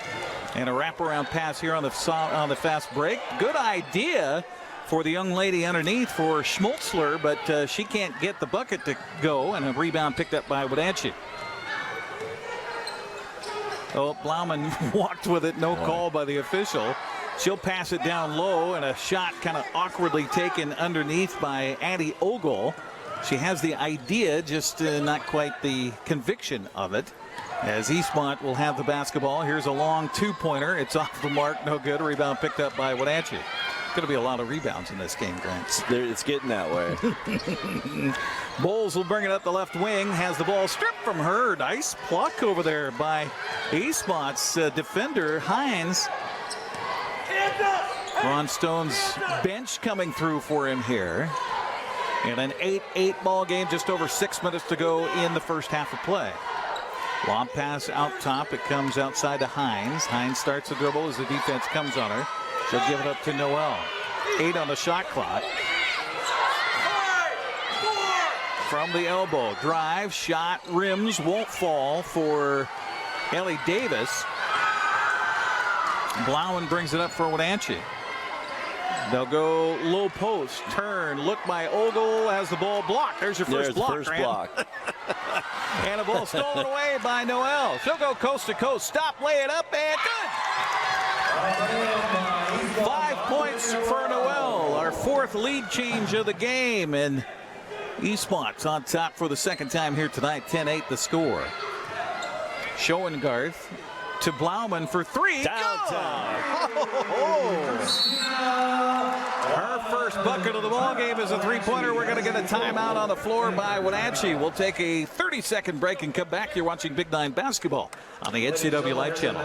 Speaker 19: And a wraparound pass here on the fast break. Good idea for the young lady underneath for Schmoltzler, but she can't get the bucket to go, and a rebound picked up by Wenatchee. Oh, Bauman walked with it. No call by the official. She'll pass it down low, and a shot kind of awkwardly taken underneath by Addie Ogle. She has the idea, just not quite the conviction of it. As Eastmont will have the basketball. Here's a long two-pointer. It's off the mark, no good. Rebound picked up by Wenatchee. Going to be a lot of rebounds in this game, Grant.
Speaker 24: It's getting that way.
Speaker 19: Bowles will bring it up the left wing. Has the ball stripped from her. Nice pluck over there by Eastmont's defender, Hines. Ron Stone's bench coming through for him here. And an 8-8 ball game, just over 6 minutes to go in the first half of play. Lob pass out top. It comes outside to Hines. Hines starts the dribble as the defense comes on her. She'll give it up to Noel. 8 on the shot clock. From the elbow. Drive, shot, rims, won't fall for Ellie Davis. Bauman brings it up for Wenatchee. They'll go low post, turn, look by Ogle, has the ball blocked. There's your first block,
Speaker 24: first block.
Speaker 19: And a ball stolen away by Noel. She'll go coast to coast, stop, lay it up, and good! 5 points for Noel, our fourth lead change of the game, and Eastmont's on top for the second time here tonight, 10-8 the score. Schoengarth to Bauman for three.
Speaker 24: Downtown.
Speaker 19: Her first bucket of the ball game is a three-pointer. We're going to get a timeout on the floor by Wenatchee. We'll take a 30-second break and come back. You're watching Big Nine basketball on the NCWLIFE Channel.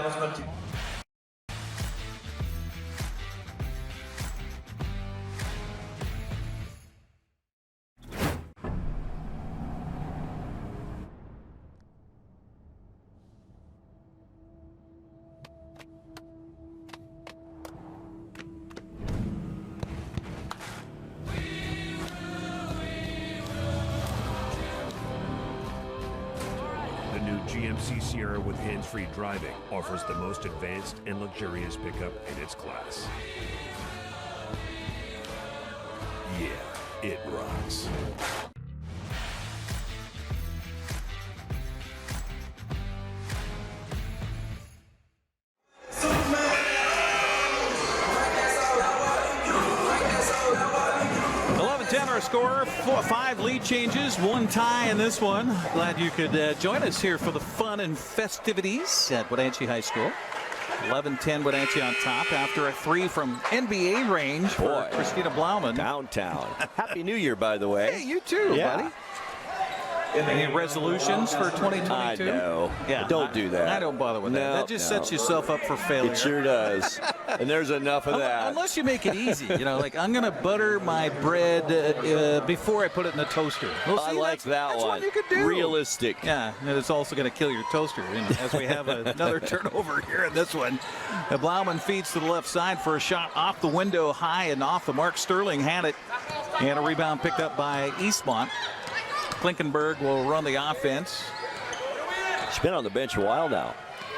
Speaker 25: GMC Sierra with hands-free driving offers the most advanced and luxurious pickup in its class. Yeah, it rocks.
Speaker 19: Our score, 5 lead changes, 1 tie in this one. Glad you could join us here for the fun and festivities at Wenatchee High School. 11-10 Wenatchee on top after a 3 from NBA range for Christina Blauman.
Speaker 3: Downtown. Happy New Year, by the way.
Speaker 19: Hey, you too, buddy. Any resolutions for 2022?
Speaker 3: I know.
Speaker 19: Yeah,
Speaker 3: don't do that.
Speaker 19: I don't bother with that. That just sets yourself up for failure.
Speaker 3: It sure does. And there's enough of that.
Speaker 19: Unless you make it easy. Like I'm going to butter my bread before I put it in the toaster. Well, see,
Speaker 3: I like that one.
Speaker 19: What you could do.
Speaker 3: Realistic.
Speaker 19: Yeah, and it's also going to kill your toaster. And as we have another turnover here in this one. Blauman feeds to the left side for a shot off the window high and off the mark. Sterling had it. And a rebound picked up by Eastmont. Klinkenberg will run the offense.
Speaker 3: She's been on the bench a while now.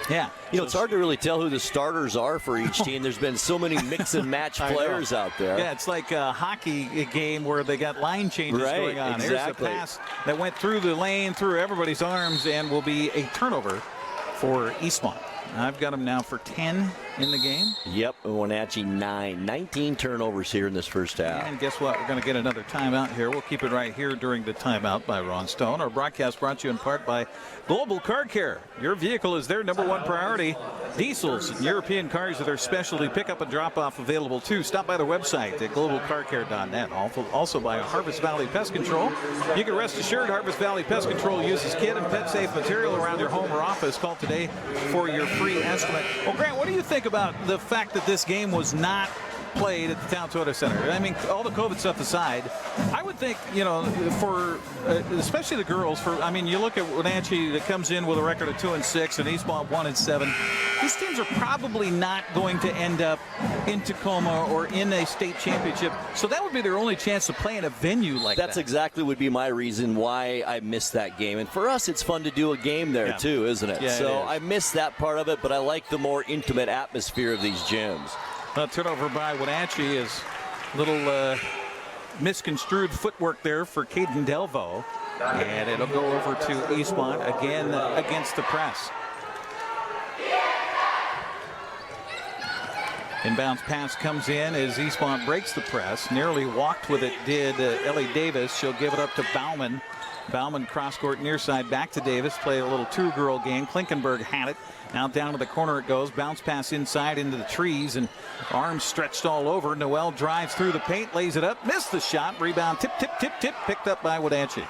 Speaker 19: Yeah.
Speaker 3: It's hard to really tell who the starters are for each team. There's been so many mix and match players out there.
Speaker 19: Yeah, it's like a hockey game where they got line changes going on.
Speaker 3: Exactly.
Speaker 19: Here's a pass that went through the lane, through everybody's arms, and will be a turnover for Eastmont. I've got them now for 10 in the game.
Speaker 3: Yep, Wenatchee 19 turnovers here in this first half.
Speaker 19: And guess what? We're going to get another timeout here. We'll keep it right here during the timeout by Ron Stone. Our broadcast brought to you in part by Global Car Care. Your vehicle is their #1 priority. Diesels and European cars are their specialty pickup and drop-off available too. Stop by their website at globalcarcare.net. Also by Harvest Valley Pest Control. You can rest assured Harvest Valley Pest Control uses kid and pet safe material around your home or office. Call today for your free estimate. Well, Grant, what do you think about the fact that this game was not played at the Town Toyota Center? I mean, all the COVID stuff aside, I would think, for especially the girls, you look at Wenatchee that comes in with a record of 2-6 and Eastmont 1-7. These teams are probably not going to end up in Tacoma or in a state championship. So that would be their only chance to play in a venue like that.
Speaker 3: That's exactly would be my reason why I missed that game. And for us, it's fun to do a game there too, isn't it?
Speaker 19: Yeah,
Speaker 3: so
Speaker 19: it is.
Speaker 3: I missed that part of it, but I like the more intimate atmosphere of these gyms.
Speaker 19: Turnover by Wenatchee is a little misconstrued footwork there for Caden Delvo. And it'll go over to Eastmont again against the press. Inbounds pass comes in as Eastmont breaks the press. Nearly walked with it did Ellie Davis. She'll give it up to Bauman. Bauman cross court near side back to Davis. Play a little two-girl game. Klinkenberg had it. Now down to the corner it goes. Bounce pass inside into the trees and arms stretched all over. Noel drives through the paint, lays it up, missed the shot. Rebound, tip, picked up by Wenatchee.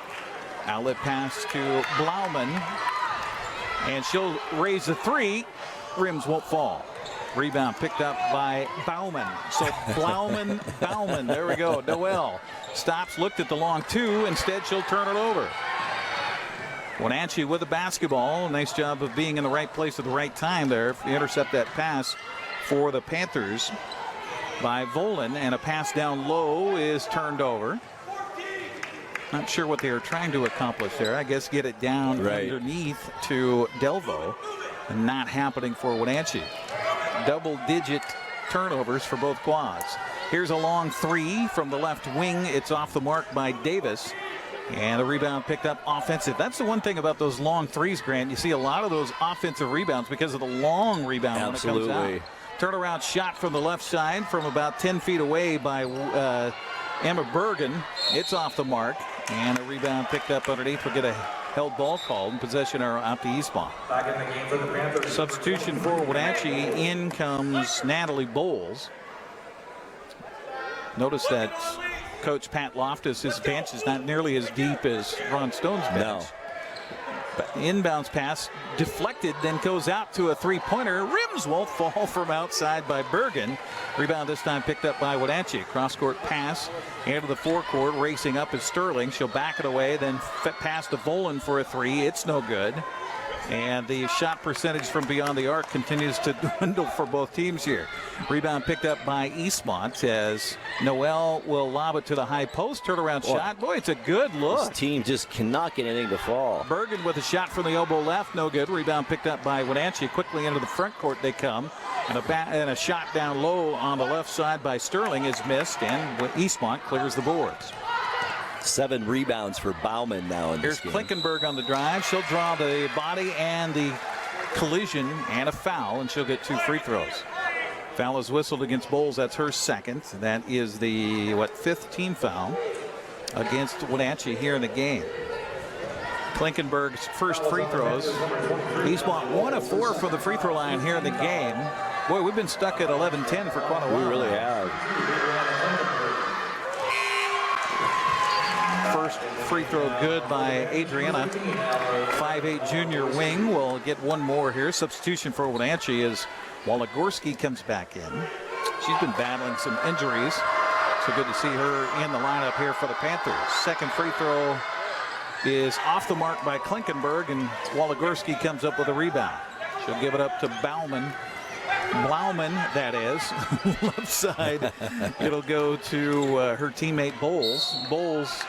Speaker 19: Outlet pass to Blauman. And she'll raise the three. Rims won't fall. Rebound picked up by Bauman. So Bauman. There we go. Noel stops, looked at the long two. Instead, she'll turn it over. Wenatchee with the basketball. Nice job of being in the right place at the right time there. Intercept that pass for the Panthers by Volan. And a pass down low is turned over. Not sure what they are trying to accomplish there. I guess get it down underneath to Delvo. And not happening for Wenatchee. Double-digit turnovers for both quads. Here's a long three from the left wing. It's off the mark by Davis. And the rebound picked up offensive. That's the one thing about those long threes, Grant. You see a lot of those offensive rebounds because of the long rebound when it comes out. Turnaround shot from the left side from about 10 feet away by Emma Bergen. It's off the mark. And a rebound picked up underneath. We'll get a held ball called and possession are out to Eastmont.
Speaker 18: Back in the game for the Panthers.
Speaker 19: Substitution for Wenatchee. In comes Natalie Bowles. Notice that Coach Pat Loftus, his bench is not nearly as deep as Ron Stone's bench.
Speaker 3: No.
Speaker 19: But inbounds pass deflected, then goes out to a three-pointer. Rims won't fall from outside by Bergen. Rebound this time picked up by Wenatchee. Cross-court pass into the forecourt. Racing up is Sterling. She'll back it away, then pass to Volan for a three. It's no good. And the shot percentage from beyond the arc continues to dwindle for both teams here. Rebound picked up by Eastmont as Noel will lob it to the high post. Turnaround shot. Boy, it's a good look.
Speaker 3: This team just cannot get anything to fall.
Speaker 19: Bergen with a shot from the elbow left. No good. Rebound picked up by Wenatchee. Quickly into the front court they come. And a shot down low on the left side by Sterling is missed. And Eastmont clears the boards.
Speaker 3: 7 rebounds for Bauman now in this game.
Speaker 19: Here's Klinkenberg on the drive. She'll draw the body and the collision and a foul, and she'll get 2 free throws. Foul is whistled against Bowles. That's her second. That is the, 5th team foul against Wenatchee here in the game. Klinkenberg's first free throws. Eastmont 1 of 4 from the free throw line here in the game. Boy, we've been stuck at 11-10 for quite a while.
Speaker 24: We really have.
Speaker 19: First free throw good by Adriana. 5'8" junior wing will get one more here. Substitution for Wenatchee as Waligorski comes back in. She's been battling some injuries. So good to see her in the lineup here for the Panthers. Second free throw is off the mark by Klinkenberg, and Waligorski comes up with a rebound. She'll give it up to Bauman. Blauman, that is. Left side. It'll go to her teammate Bowles. Bowles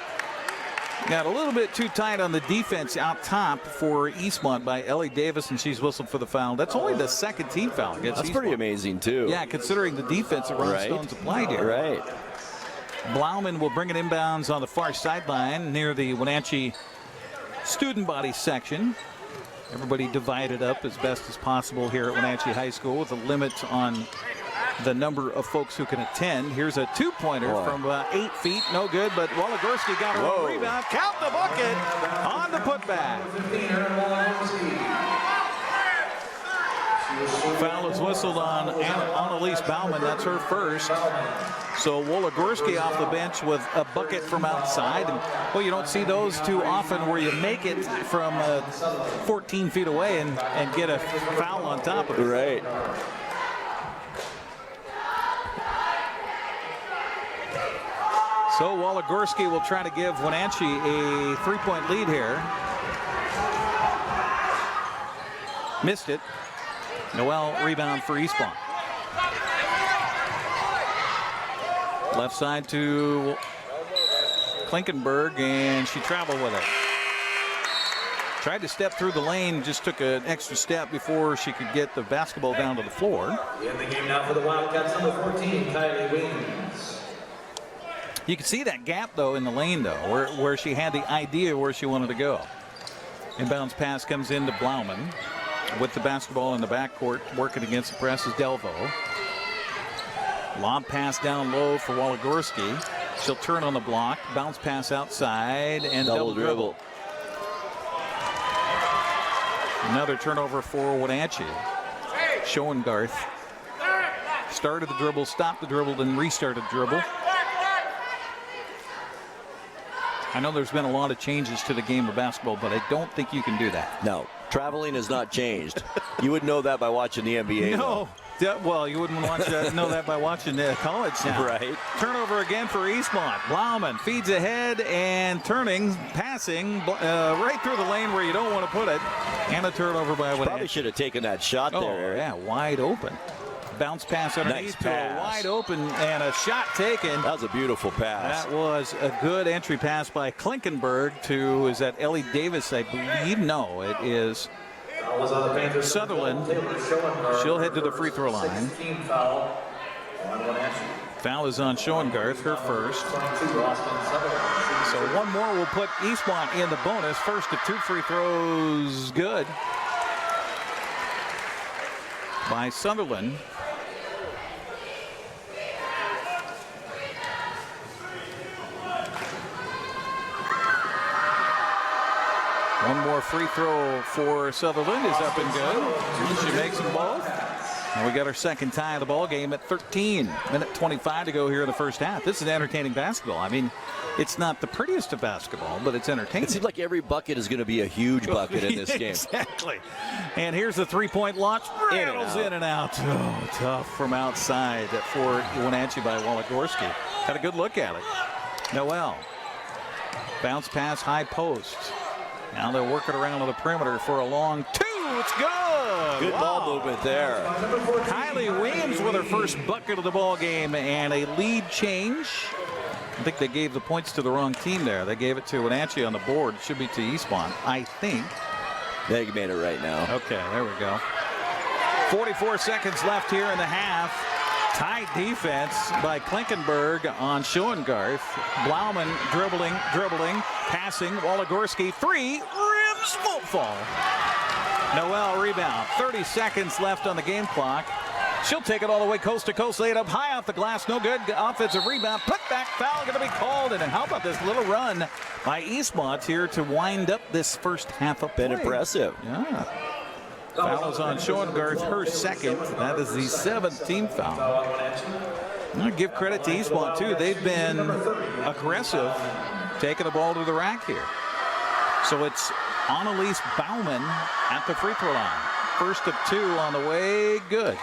Speaker 19: got a little bit too tight on the defense out top for Eastmont by Ellie Davis, and she's whistled for the foul. That's only the second team foul against
Speaker 24: That's
Speaker 19: Eastmont.
Speaker 24: pretty amazing, too.
Speaker 19: Yeah, considering the defense that Ron Stone's applied here.
Speaker 24: Right.
Speaker 19: Blauman will bring it inbounds on the far sideline near the Wenatchee student body section. Everybody divided up as best as possible here at Wenatchee High School with a limit on the number of folks who can attend. Here's a two-pointer from 8 feet. No good, but Waligorski got a rebound. Count the bucket on the putback. Foul is whistled on Annelise Bauman. That's her first. So Waligorski off the bench with a bucket from outside. And, well, you don't see those too often where you make it from 14 feet away and get a foul on top of it.
Speaker 24: Right.
Speaker 19: So Waligorski will try to give Wenatchee a 3-point lead here. Missed it. Noel rebound for Eastmont. Left side to Klinkenberg, and she traveled with it. Tried to step through the lane, just took an extra step before she could get the basketball down to the floor.
Speaker 18: In the game now for the Wildcats, number 14, Kylie Wings.
Speaker 19: You can see that gap, though, in the lane, though, where she had the idea where she wanted to go. Inbounds pass comes into Blauman. With the basketball in the backcourt, working against the press is Delvo. Lob pass down low for Waligorski. She'll turn on the block. Bounce pass outside and double dribble. Another turnover for Wenatchee. Schoengarth started the dribble, stopped the dribble, then restarted the dribble. I know there's been a lot of changes to the game of basketball, but I don't think you can do that.
Speaker 24: No. Traveling has not changed. You would know that by watching the NBA.
Speaker 19: No. Well, you wouldn't know that by watching college now.
Speaker 24: Right.
Speaker 19: Turnover again for Eastmont. Blauman feeds ahead and turning, passing right through the lane where you don't want to put it. And a turnover by Wenatchee.
Speaker 24: Probably should have taken that shot there.
Speaker 19: Yeah, wide open. Bounce pass underneath to a wide open and a shot taken.
Speaker 24: That was a beautiful pass.
Speaker 19: That was a good entry pass by Klinkenberg to, is that Ellie Davis, I believe? No, it is Sutherland. She'll head to the free throw line. Foul is on Schoengarth, her first. So one more will put Eastmont in the bonus. First of 2 free throws, good by Sutherland. One more free throw for Sutherland is up and good. She makes them both. And we got our second tie of the ball game at 13. Minute 25 to go here in the first half. This is entertaining basketball. I mean, it's not the prettiest of basketball, but it's entertaining.
Speaker 24: It seems like every bucket is going to be a huge bucket in this game.
Speaker 19: Exactly. And here's the three-point launch. Rattles in and out. Oh, tough from outside for Wenatchee by Waligorski. Had a good look at it. Noel. Bounce pass, high post. Now they're working around on the perimeter for a long 2. It's good.
Speaker 24: Good ball movement there.
Speaker 19: Kylie Williams with her first bucket of the ball game and a lead change. I think they gave the points to the wrong team there. They gave it to Wenatchee on the board. It should be to Eastmont, I think.
Speaker 24: They made it right now.
Speaker 19: Okay, there we go. 44 seconds left here in the half. Tight defense by Klinkenberg on Schoengarth. Blauman dribbling, passing. Waligorski, 3, rims, won't fall. Noel rebound. 30 seconds left on the game clock. She'll take it all the way coast to coast, lay it up high off the glass. No good. Offensive rebound. Put back foul going to be called. And how about this little run by Eastmont here to wind up this first half of play?
Speaker 24: Been impressive.
Speaker 19: Yeah. Foul is on Schoengarth, her second. That is the 7th team foul. I'll give credit to Eastmont, too. They've been aggressive, taking the ball to the rack here. So it's Annelise Bauman at the free throw line. First of 2 on the way. Good.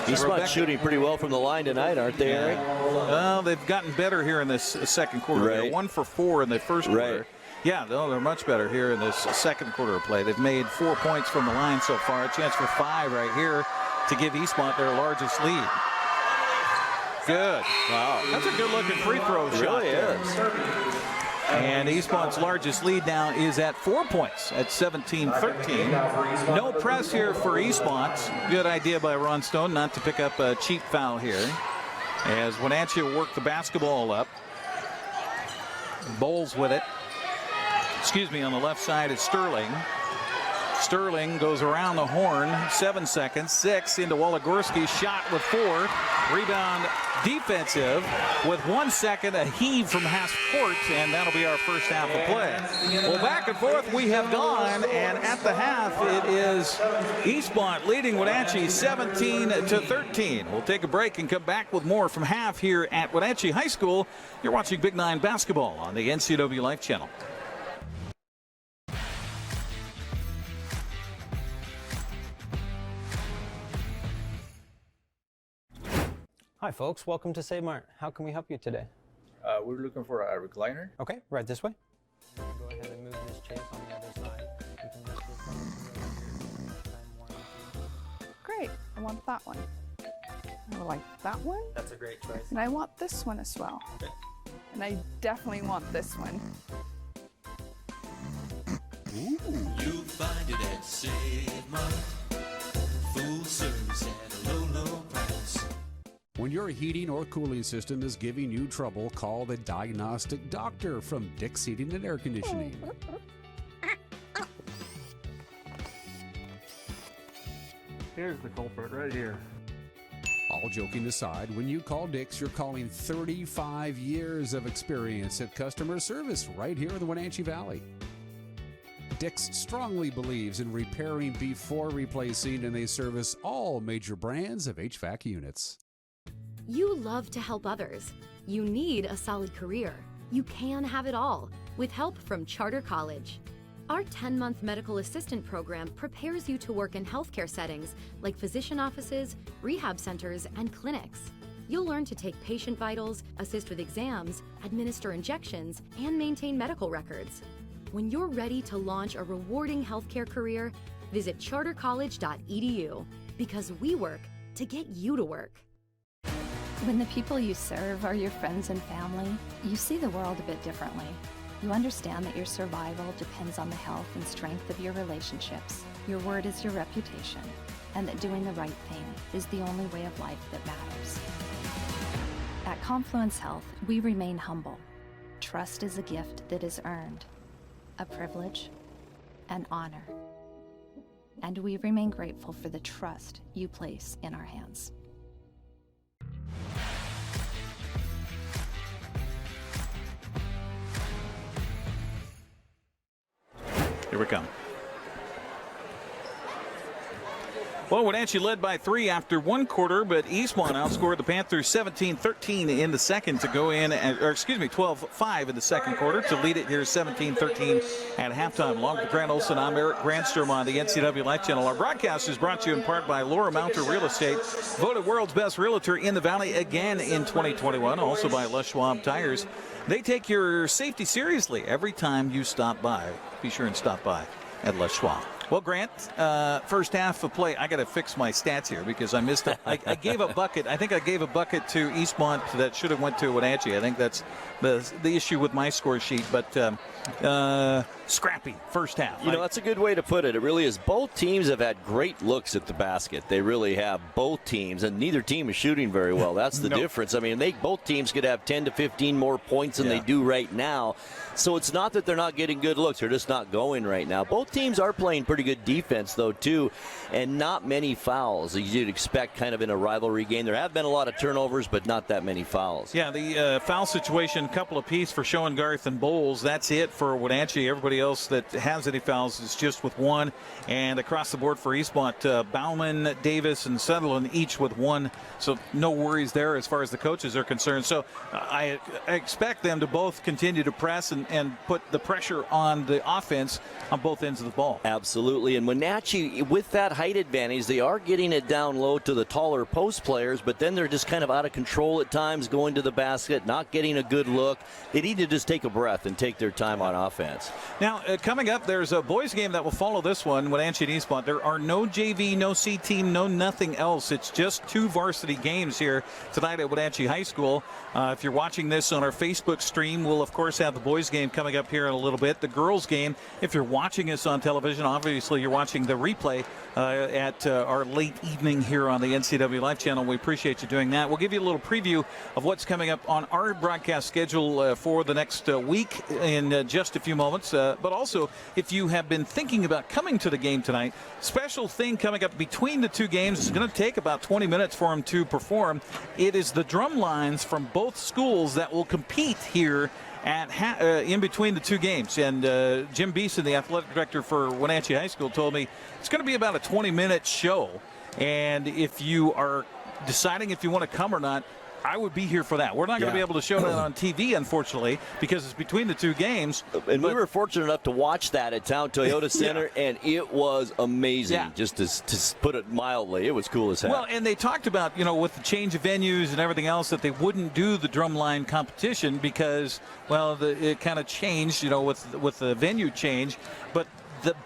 Speaker 24: Eastmont shooting pretty well from the line tonight, aren't they, Eric?
Speaker 19: Well, they've gotten better here in this second quarter.
Speaker 24: Right.
Speaker 19: They're 1 for 4 in the first quarter.
Speaker 24: Right.
Speaker 19: Yeah, they're much better here in this second quarter of play. They've made 4 points from the line so far. A chance for 5 right here to give Eastmont their largest lead. Good. Wow. That's a good-looking free throw shot.
Speaker 24: Really is.
Speaker 19: And Eastmont's largest lead now is at 4 points at 17-13. No press here for Eastmont. Good idea by Ron Stone not to pick up a cheap foul here. As Wenatchee will work the basketball up. Bowles with it. Excuse me, on the left side is Sterling. Sterling goes around the horn, 7 seconds, 6 into Waligorski, shot with 4. Rebound defensive with 1 second, a heave from half court, and that'll be our first half of play. Well, back and forth we have gone, and at the half it is Eastmont leading Wenatchee 17-13. We'll take a break and come back with more from half here at Wenatchee High School. You're watching Big 9 basketball on the NCWLIFE Channel.
Speaker 8: Hi folks, welcome to Save Mart. How can we help you today?
Speaker 9: We're looking for a recliner.
Speaker 8: Okay, right this way. Go ahead and move this chase on the other side.
Speaker 10: Great, I want that one. I like that one.
Speaker 8: That's a great choice.
Speaker 10: And I want this one as well.
Speaker 8: Okay.
Speaker 10: And I definitely want this one.
Speaker 11: You'll find it at Save Mart. Full service at a low, low price.
Speaker 2: When your heating or cooling system is giving you trouble, call the diagnostic doctor from Dick's Heating and Air Conditioning.
Speaker 9: Here's the culprit right here.
Speaker 2: All joking aside, when you call Dick's, you're calling 35 years of experience at customer service right here in the Wenatchee Valley. Dick's strongly believes in repairing before replacing, and they service all major brands of HVAC units.
Speaker 16: You love to help others. You need a solid career. You can have it all with help from Charter College. Our 10-month medical assistant program prepares you to work in healthcare settings like physician offices, rehab centers, and clinics. You'll learn to take patient vitals, assist with exams, administer injections, and maintain medical records. When you're ready to launch a rewarding healthcare career, visit chartercollege.edu because we work to get you to work.
Speaker 14: When the people you serve are your friends and family, you see the world a bit differently. You understand that your survival depends on the health and strength of your relationships. Your word is your reputation, and that doing the right thing is the only way of life that matters. At Confluence Health, we remain humble. Trust is a gift that is earned, a privilege, an honor. And we remain grateful for the trust you place in our hands.
Speaker 19: Here we come. Well, Wenatchee led by 3 after 1 quarter, but Eastmont outscored the Panthers 17-13 in the second to go in, 12-5 in the second quarter to lead it here 17-13 at halftime. Along with Grant Olson, I'm Eric Granstrom on the NCWLIFE Channel. Our broadcast is brought to you in part by Laura Mounter Real Estate, voted world's best realtor in the Valley again in 2021. Also by Les Schwab Tires. They take your safety seriously every time you stop by. Be sure and stop by at Les Schwab. Well, Grant, first half of play, I got to fix my stats here because I missed it. I gave a bucket. I think I gave a bucket to Eastmont that should have went to Wenatchee. I think that's the issue with my score sheet. But scrappy first half.
Speaker 24: You know, that's a good way to put it. It really is. Both teams have had great looks at the basket. They really have, both teams, and neither team is shooting very well. That's the difference. I mean, both teams could have 10 to 15 more points than they do right now. So it's not that they're not getting good looks. They're just not going right now. Both teams are playing pretty pretty good defense, though, too, and not many fouls as you'd expect kind of in a rivalry game. There have been a lot of turnovers, but not that many fouls.
Speaker 19: Yeah, the foul situation, couple apiece for Schoengarth and Bowles. That's it for Wenatchee. Everybody else that has any fouls is just with one. And across the board for Eastmont, Bauman, Davis, and Sutherland each with one. So no worries there as far as the coaches are concerned. So I expect them to both continue to press and put the pressure on the offense on both ends of the ball.
Speaker 24: Absolutely. And Wenatchee, with that height advantage, they are getting it down low to the taller post players, but then they're just kind of out of control at times, going to the basket, not getting a good look. They need to just take a breath and take their time on offense.
Speaker 19: Now, coming up, there's a boys game that will follow this one, Wenatchee and Eastmont. There are no JV, no C team, no nothing else. It's just 2 varsity games here tonight at Wenatchee High School. If you're watching this on our Facebook stream, we'll, of course, have the boys game coming up here in a little bit. The girls game, if you're watching us on television, obviously you're watching the replay at our late evening here on the NCWLIFE Channel. We appreciate you doing that. We'll give you a little preview of what's coming up on our broadcast schedule for the next week in just a few moments. But also, if you have been thinking about coming to the game tonight, special thing coming up between the 2 games. It's going to take about 20 minutes for them to perform. It is the drum lines from both schools that will compete here at in between the 2 games. And Jim Beeson, the athletic director for Wenatchee High School, told me it's going to be about a 20-minute show. And if you are deciding if you want to come or not, I would be here for that. We're not going to be able to show that on TV, unfortunately, because it's between the 2 games.
Speaker 24: And we were fortunate enough to watch that at Town Toyota Center, and it was amazing, just to put it mildly. It was cool as heck.
Speaker 19: Well, and they talked about, with the change of venues and everything else, that they wouldn't do the drumline competition because, well, it kind of changed, with the venue change. But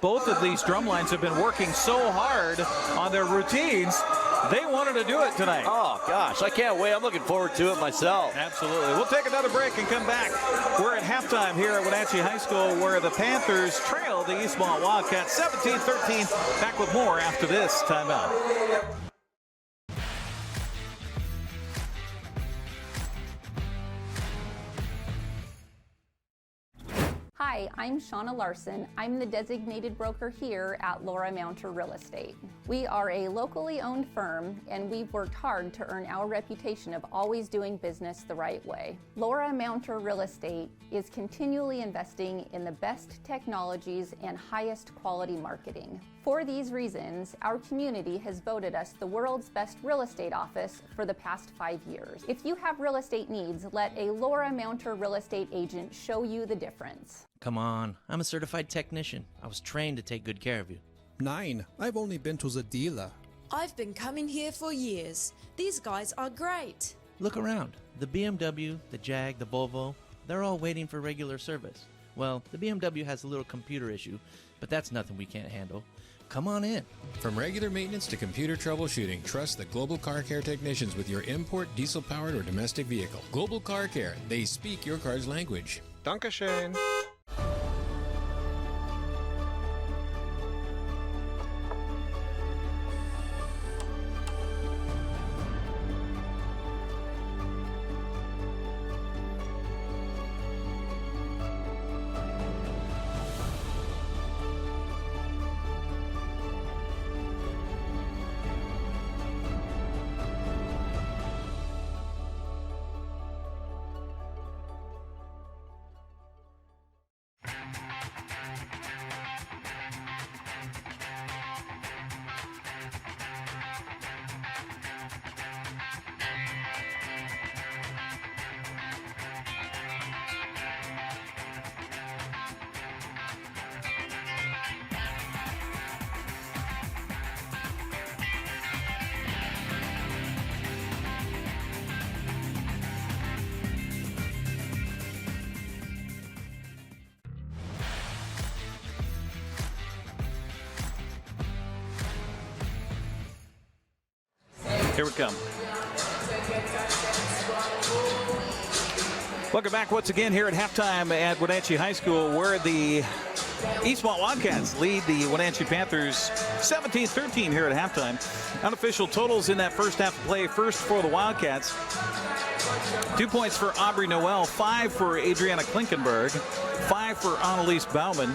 Speaker 19: both of these drum lines have been working so hard on their routines. They wanted to do it tonight.
Speaker 24: Oh, gosh, I can't wait. I'm looking forward to it myself.
Speaker 19: Absolutely. We'll take another break and come back. We're at halftime here at Wenatchee High School, where the Panthers trail the Eastmont Wildcats 17-13. Back with more after this timeout.
Speaker 6: Hi, I'm Shauna Larson. I'm the designated broker here at Laura Mounter Real Estate. We are a locally owned firm, and we've worked hard to earn our reputation of always doing business the right way. Laura Mounter Real Estate is continually investing in the best technologies and highest quality marketing. For these reasons, our community has voted us the world's best real estate office for the past 5 years. If you have real estate needs, let a Laura Mounter Real Estate agent show you the difference.
Speaker 7: Come on, I'm a certified technician. I was trained to take good care of you.
Speaker 12: 9. I've only been to the dealer.
Speaker 13: I've been coming here for years. These guys are great.
Speaker 7: Look around. The BMW, the Jag, the Volvo, they're all waiting for regular service. Well, the BMW has a little computer issue, but that's nothing we can't handle. Come on in.
Speaker 15: From regular maintenance to computer troubleshooting, trust the Global Car Care technicians with your import, diesel-powered, or domestic vehicle. Global Car Care. They speak your car's language.
Speaker 26: Dankeschön.
Speaker 19: Here we come. Welcome back once again here at halftime at Wenatchee High School, where the Eastmont Wildcats lead the Wenatchee Panthers 17-13 here at halftime. Unofficial totals in that first half of play. First for the Wildcats, 2 points for Aubrey Noel, 5 for Adriana Klinkenberg, 5 for Annelise Bauman,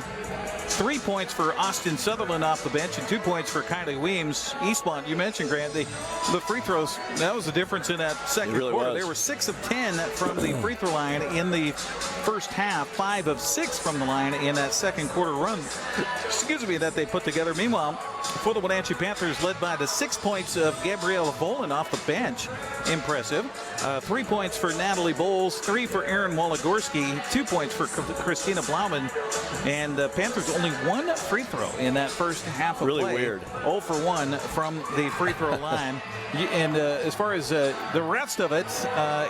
Speaker 19: 3 points for Austin Sutherland off the bench and 2 points for Kylie Weems. Eastmont, you mentioned, Grant, the free throws, that was the difference in that second quarter. They were 6 of 10 from the free throw line in the first half, 5 of 6 from the line in that second quarter run, that they put together. Meanwhile, for the Wenatchee Panthers, led by the 6 points of Gabriella Volan off the bench. Impressive. 3 points for Natalie Bowles, 3 for Erin Waligorski, 2 points for Christina Bauman, and the Panthers only 1 free throw in that first half of play.
Speaker 24: Really weird.
Speaker 19: 0 for 1 from the free throw line. And as far as the rest of it,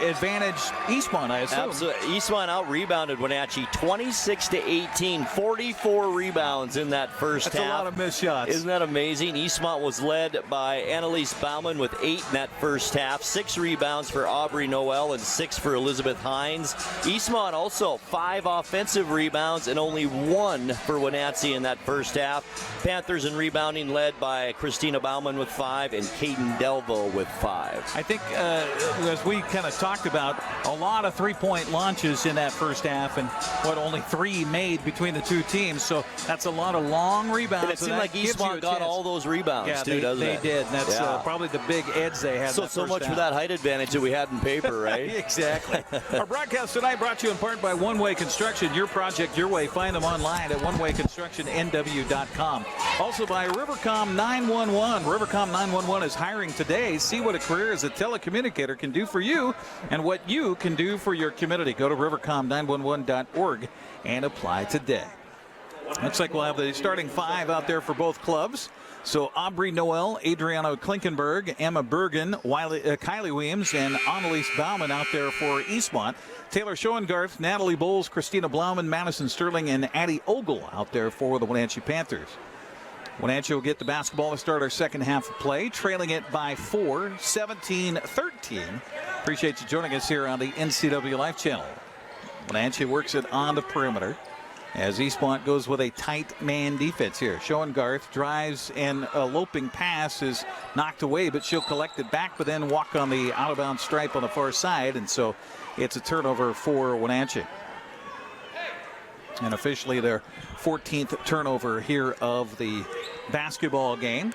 Speaker 19: advantage Eastmont, I assume.
Speaker 24: Absolutely. Eastmont out-rebounded Wenatchee 26-18, 44 rebounds in that first half.
Speaker 19: That's a lot of missed shots.
Speaker 24: Isn't that amazing? Eastmont was led by Annelise Bauman with 8 in that first half, 6 rebounds for Aubrey Noel and 6 for Elizabeth Hines. Eastmont also 5 offensive rebounds and only 1 for Wenatchee in that first half. Panthers in rebounding led by Christina Bauman with 5 and Caden Delvo with 5.
Speaker 19: I think as we kind of talked about, a lot of three-point launches in that first half, and only 3 made between the two teams, so that's a lot of long rebounds.
Speaker 24: And it seemed like Eastmont got all those rebounds too, doesn't it?
Speaker 19: They did, and that's probably the big edge they had.
Speaker 24: So much for that height advantage that we had in paper, right?
Speaker 19: Exactly. Our broadcast tonight brought to you in part by One Way Construction. Your project, your way. Find them online at onewayconstructionnw.com. Also by Rivercom 911. Rivercom 911 is hiring today. See what a career as a telecommunicator can do for you and what you can do for your community. Go to rivercom911.org and apply today. Looks like we'll have the starting 5 out there for both clubs. So Aubrey Noel, Adriana Klinkenberg, Emma Bergen, Kylie Weems, and Annelise Bauman out there for Eastmont. Taylor Schoengarth, Natalie Bowles, Christina Blauman, Madison Sterling, and Addie Ogle out there for the Wenatchee Panthers. Wenatchee will get the basketball to start our second half of play, trailing it by 4, 17-13. Appreciate you joining us here on the NCWLIFE Channel. Wenatchee works it on the perimeter as Eastmont goes with a tight man defense here. Schoengarth drives, and a loping pass is knocked away, but she'll collect it back, but then walk on the out-of-bounds stripe on the far side, and so it's a turnover for Wenatchee. And officially their 14th turnover here of the basketball game.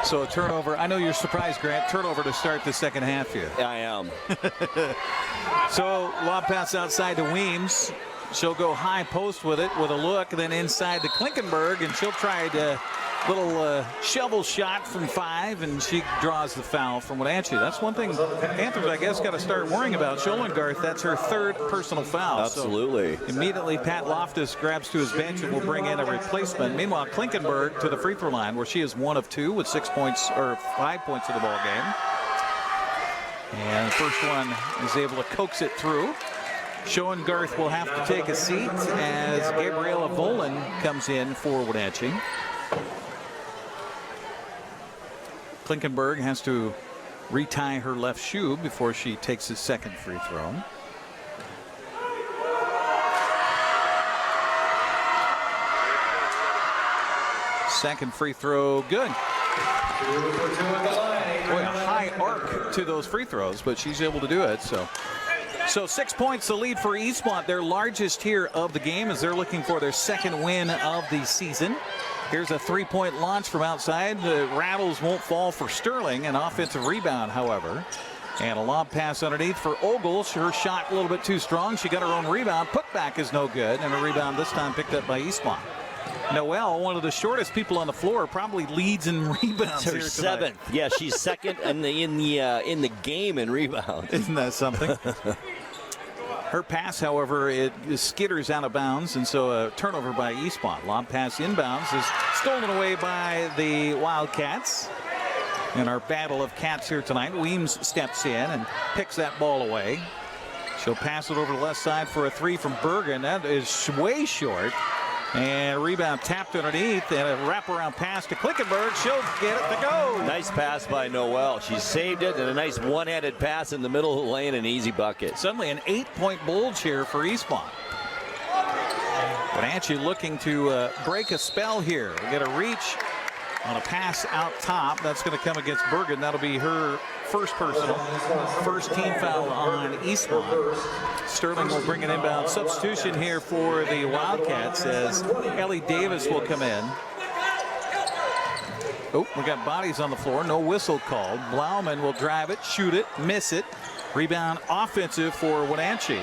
Speaker 19: So a turnover. I know you're surprised, Grant. Turnover to start the second half here.
Speaker 24: Yeah, I am.
Speaker 19: So lob pass outside to Weems. She'll go high post with it with a look, then inside to Klinkenberg, and she'll try a little shovel shot from 5, and she draws the foul from Wenatchee. That's one thing Panthers, I guess, got to start worrying about. Schoengarth, that's her 3rd personal foul.
Speaker 24: Absolutely.
Speaker 19: So immediately Pat Loftus grabs to his bench and will bring in a replacement. Meanwhile, Klinkenberg to the free throw line, where she is 1 of 2 with 6 points, or 5 points in the ball game. And the first one is able to coax it through. Schoengarth will have to take a seat as Gabriella Volan comes in for Wenatchee. Klinkenberg has to retie her left shoe before she takes his second free throw. Second free throw, good. Boy, a high arc to those free throws, but she's able to do it. So 6 points the lead for Eastmont, their largest here of the game, as they're looking for their 2nd win of the season. Here's a 3-point launch from outside. The rattles won't fall for Sterling. An offensive rebound, however. And a lob pass underneath for Ogle. Her shot a little bit too strong. She got her own rebound. Putback is no good. And a rebound this time picked up by Eastmont. Noel, one of the shortest people on the floor, probably leads in rebounds.
Speaker 24: Her 7th. Yeah, she's 2nd in the game in rebounds.
Speaker 19: Isn't that something? Her pass, however, it skitters out of bounds, and so a turnover by Eastmont. Lob pass inbounds is stolen away by the Wildcats. In our battle of cats here tonight, Weems steps in and picks that ball away. She'll pass it over the left side for a 3 from Bergen. That is way short. And a rebound tapped underneath, and a wraparound pass to Klinkenberg. She'll get it to go.
Speaker 24: Nice pass by Noel. She saved it, and a nice one-handed pass in the middle of the lane, an easy bucket.
Speaker 19: Suddenly an 8-point bulge here for Eastmont. Wenatchee looking to break a spell here. We get a reach on a pass out top. That's going to come against Bergen. That'll be her first personal. First team foul on Eastmont. Sterling will bring an inbound substitution here for the Wildcats as Ellie Davis will come in. Oh, we got bodies on the floor. No whistle called. Bauman will drive it, shoot it, miss it. Rebound offensive for Wenatchee.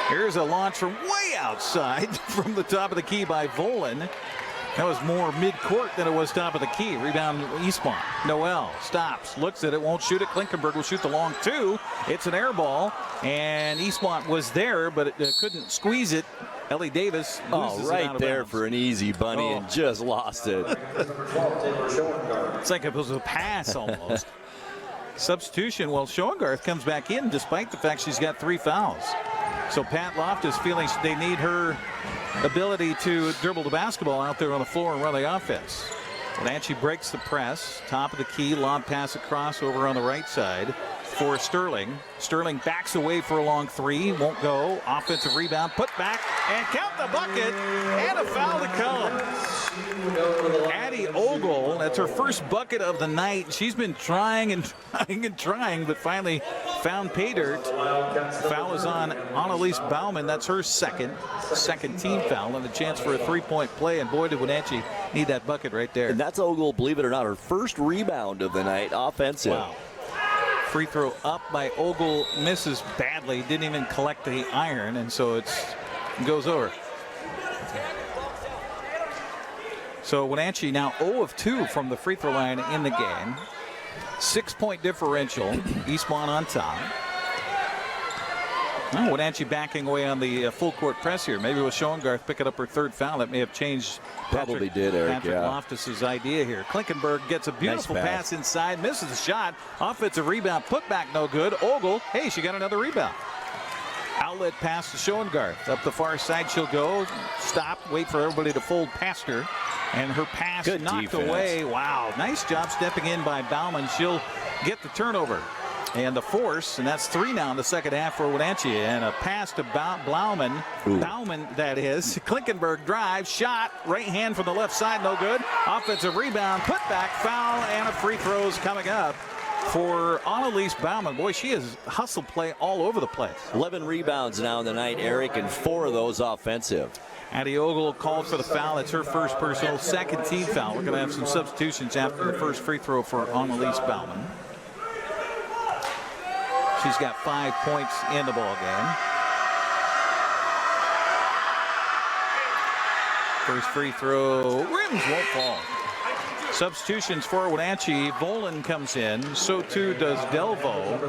Speaker 19: Here's a launch from way outside from the top of the key by Volan. That was more mid-court than it was top of the key. Rebound Eastmont. Noel stops, looks at it, won't shoot it. Klinkenberg will shoot the long two. It's an air ball, and Eastmont was there, but it couldn't squeeze it. Ellie Davis loses
Speaker 24: right
Speaker 19: it out of
Speaker 24: there
Speaker 19: bounds.
Speaker 24: for an easy bunny and just lost it.
Speaker 19: It's like it was a pass almost. Substitution, well, Schoengarth comes back in despite the fact she's got 3 fouls. So Pat Loftus feeling they need her ability to dribble the basketball out there on the floor and run the offense. Wenatchee breaks the press. Top of the key, lob pass across over on the right side for Sterling. Sterling backs away for a long 3. Won't go. Offensive rebound. Put back and count the bucket. And a foul to come. Addie Ogle, that's her first bucket of the night. She's been trying and trying and trying, but finally found pay dirt. Foul is on Annelise Bauman. That's her second team foul, and a chance for a 3-point play. And boy, did Wenatchee need that bucket right there.
Speaker 24: And that's Ogle, believe it or not, her first rebound of the night, offensive.
Speaker 19: Wow. Free throw up by Ogle, misses badly, didn't even collect the iron, and so it goes over. So Wenatchee now 0 of 2 from the free throw line in the game. 6-point differential. Eastmont on top. Well, Wenatchee backing away on the full court press here. Maybe with Schoengarth picking up her 3rd foul, that may have changed.
Speaker 24: Probably did, Eric.
Speaker 19: Patrick Loftus's idea here. Klinkenberg gets a beautiful pass inside, misses the shot. Offensive rebound, put back, no good. Ogle, hey, she got another rebound. Outlet pass to Schoengarth. Up the far side she'll go. Stop, wait for everybody to fold past her. And her pass knocked away. Wow, nice job stepping in by Bauman. She'll get the turnover and the force, and that's 3 now in the second half for Wenatchee. And a pass to Bauman. Bauman, that is. Klinkenberg drives, shot, right hand from the left side, no good. Offensive rebound, put back, foul, and a free throws coming up for Annelise Bauman. Boy, she has hustle play all over the place.
Speaker 24: 11 rebounds now in the night, Eric, and 4 of those offensive.
Speaker 19: Addie Ogle called for the foul. It's her first personal, 2nd team foul. We're going to have some substitutions after the first free throw for Annelise Bauman. She's got 5 points in the ball game. First free throw, rims won't fall. Substitutions for Wenatchee. Volan comes in. So too does Delvo.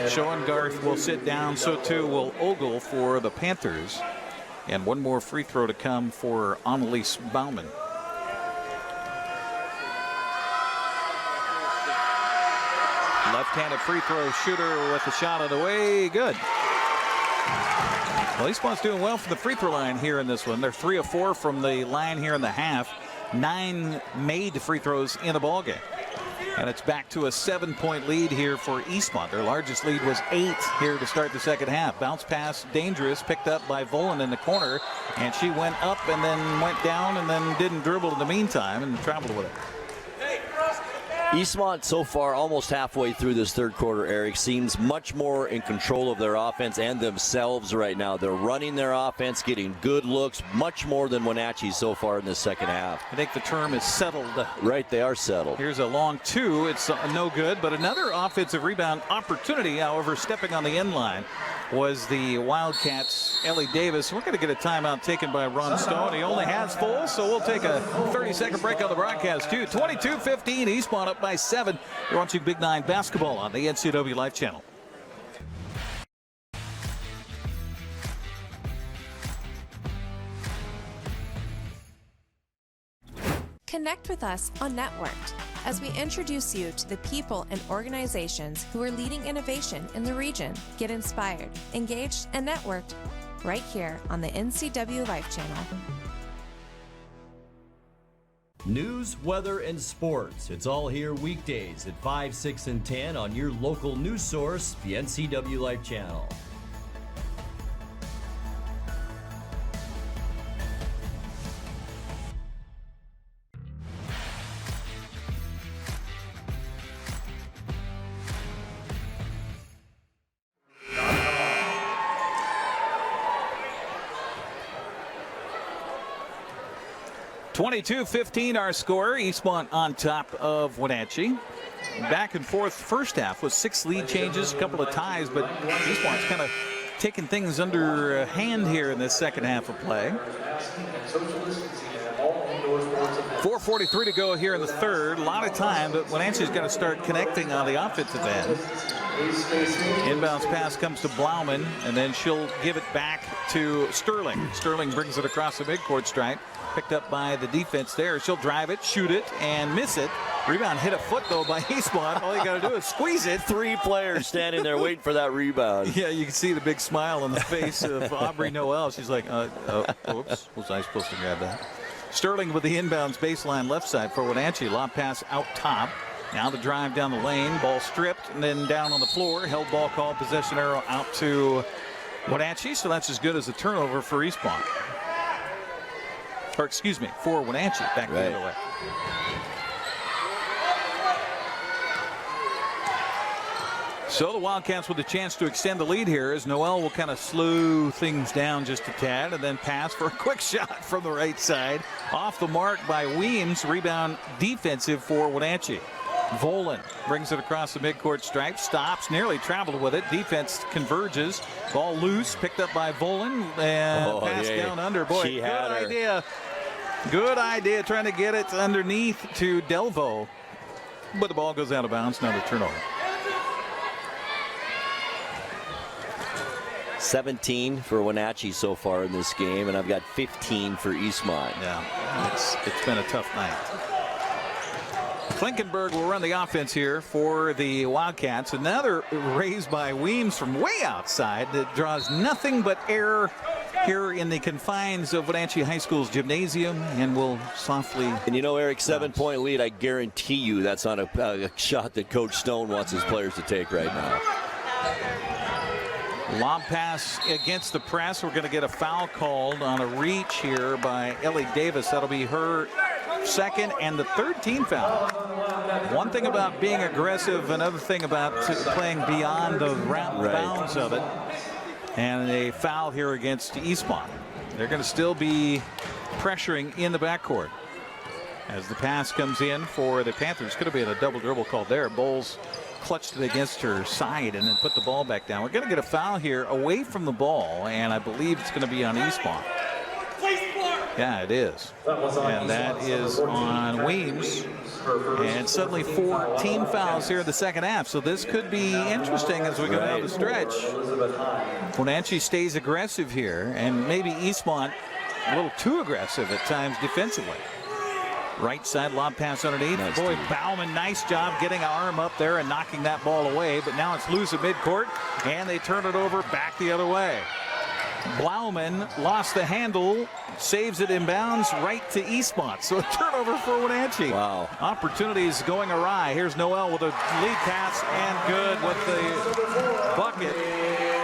Speaker 19: Schoengarth will sit down. So too will Ogle for the Panthers. And 1 more free throw to come for Annelise Bauman. Left-handed free throw shooter with the shot of the way. Good. Well, Eastmont's doing well from the free throw line here in this one. They're 3 of 4 from the line here in the half. 9 made free throws in the ballgame. And it's back to a 7-point lead here for Eastmont. Their largest lead was 8 here to start the second half. Bounce pass, dangerous, picked up by Volan in the corner. And she went up and then went down and then didn't dribble in the meantime and traveled with it.
Speaker 24: Eastmont so far almost halfway through this 3rd quarter, Eric, seems much more in control of their offense and themselves right now. They're running their offense, getting good looks, much more than Wenatchee so far in the second half.
Speaker 19: I think the term is settled.
Speaker 24: Right, they are settled.
Speaker 19: Here's a long 2. It's no good, but another offensive rebound opportunity. However, stepping on the end line was the Wildcats' Ellie Davis. We're going to get a timeout taken by Ron Stone. He only has full, so we'll take a 30-second break on the broadcast, too. 22-15, Eastmont up by 7. You're watching Big 9 basketball on the NCWLIFE Channel.
Speaker 13: Connect with us on Networked as we introduce you to the people and organizations who are leading innovation in the region. Get inspired, engaged, and networked right here on the NCWLIFE Channel.
Speaker 3: News, weather, and sports. It's all here weekdays at 5, 6, and 10 on your local news source, the NCWLIFE Channel.
Speaker 19: 22-15 our score. Eastmont on top of Wenatchee. Back and forth first half with 6 lead changes, a couple of ties, but Eastmont's kind of taking things under hand here in this second half of play. 4:43 to go here in the third. A lot of time, but Wenatchee's got to start connecting on the offensive end. Inbounds pass comes to Bauman, and then she'll give it back to Sterling. Sterling brings it across the midcourt stripe. Picked up by the defense there. She'll drive it, shoot it, and miss it. Rebound hit a foot, though, by Eastmont. All you got to do is squeeze it.
Speaker 24: 3 players standing there waiting for that rebound.
Speaker 19: Yeah, you can see the big smile on the face of Aubrey Noel. She's like, oops, was I supposed to grab that? Sterling with the inbounds baseline left side for Wenatchee. Lob pass out top. Now the drive down the lane. Ball stripped and then down on the floor. Held ball called. Possession arrow out to Wenatchee. So that's as good as a turnover for Eastmont. Or excuse me, for Wenatchee. Back the other way. So the Wildcats with a chance to extend the lead here as Noel will kind of slow things down just a tad and then pass for a quick shot from the right side. Off the mark by Weems. Rebound defensive for Wenatchee. Volan brings it across the midcourt stripe. Stops, nearly traveled with it. Defense converges. Ball loose, picked up by Volan. And pass down under. Boy, good idea. Good idea trying to get it underneath to Delvo. But the ball goes out of bounds. Another turnover.
Speaker 24: 17 for Wenatchee so far in this game, and I've got 15 for Eastmont.
Speaker 19: Yeah, it's been a tough night. Klinkenberg will run the offense here for the Wildcats. Another raise by Weems from way outside that draws nothing but air here in the confines of Wenatchee High School's gymnasium, and will softly.
Speaker 24: And you know, Eric, 7-point lead. I guarantee you that's not a shot that Coach Stone wants his players to take right now.
Speaker 19: Lob pass against the press. We're going to get a foul called on a reach here by Ellie Davis. That'll be her second and the third team foul. One thing about being aggressive, another thing about playing beyond the bounds of it. And a foul here against Eastmont. They're going to still be pressuring in the backcourt. As the pass comes in for the Panthers. Could have been a double dribble called there. Bowles clutched it against her side and then put the ball back down. We're going to get a foul here away from the ball, and I believe it's going to be on Eastmont. Yeah, it is. And that is on Weems. And suddenly 4 team fouls here in the second half. So this could be interesting as we go down the stretch. Wenatchee stays aggressive here, and maybe Eastmont a little too aggressive at times defensively. Right side lob pass underneath. Nice. Boy, Bauman, nice job getting an arm up there and knocking that ball away. But now it's loose at midcourt, and they turn it over back the other way. Bauman lost the handle, saves it inbounds right to Eastmont. So a turnover for Wenatchee.
Speaker 24: Wow.
Speaker 19: Opportunities going awry. Here's Noel with a lead pass, and good with the bucket.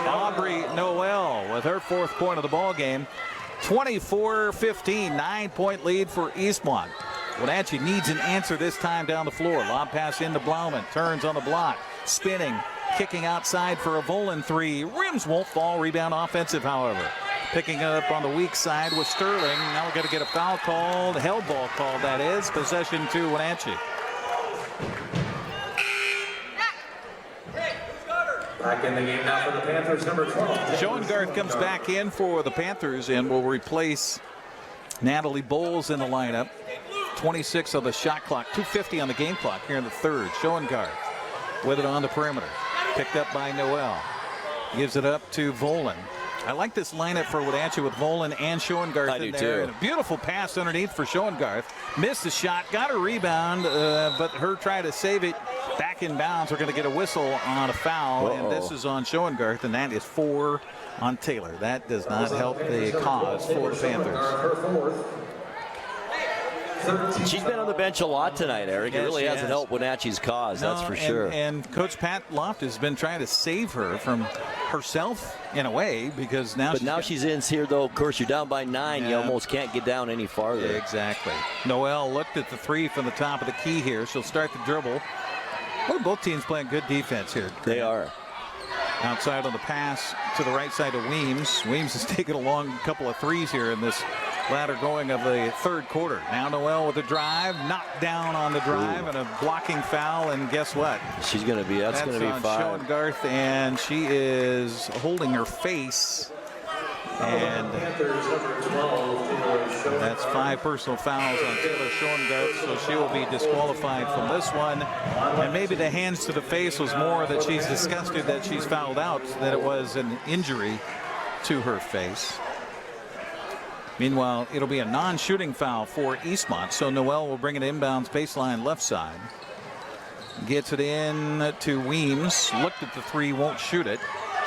Speaker 19: Aubrey Noel with her 4th point of the ball game. 24-15, 9-point lead for Eastmont. Wenatchee needs an answer this time down the floor. Lob pass into Bauman, turns on the block, spinning, kicking outside for a Volan 3. Rims won't fall. Rebound offensive, however. Picking it up on the weak side with Sterling. Now we're going to get a foul called, held ball called, that is. Possession to Wenatchee.
Speaker 18: Back in the game now for the Panthers, number 12.
Speaker 19: Schoengarth comes back in for the Panthers and will replace Natalie Bowles in the lineup. 26 on the shot clock, 2:50 on the game clock here in the third. Schoengarth with it on the perimeter. Picked up by Noel. Gives it up to Volan. I like this lineup for Wenatchee with Volan and Schoengarth in there. And a beautiful pass underneath for Schoengarth. Missed the shot, got a rebound, but her trying to save it back in bounds. We're going to get a whistle on a foul, and this is on Schoengarth, and that is 4 on Taylor. That does not help the cause for the Panthers.
Speaker 24: She's been on the bench a lot tonight, Eric.
Speaker 19: Yes,
Speaker 24: it really hasn't helped Wenatchee's cause, that's for sure.
Speaker 19: And Coach Pat Loft has been trying to save her from herself in a way, because now
Speaker 24: she's in here, though. Of course, you're down by 9. You almost can't get down any farther.
Speaker 19: Exactly. Noel looked at the 3 from the top of the key here. She'll start the dribble. Well, both teams playing good defense here.
Speaker 24: They are.
Speaker 19: Outside on the pass to the right side of Weems. Weems has taken a long couple of threes here in this latter going of the third quarter. Now Noel with a drive, knocked down on the drive, and a blocking foul. And guess what?
Speaker 3: She's going to be. That's going to be 5.
Speaker 19: Schoengarth, and she is holding her face. And that's 5 personal fouls on Taylor Schoengarth, so she will be disqualified from this one. And maybe the hands to the face was more that she's disgusted that she's fouled out than it was an injury to her face. Meanwhile, it'll be a non-shooting foul for Eastmont, so Noel will bring it inbounds baseline left side. Gets it in to Weems. Looked at the 3, won't shoot it.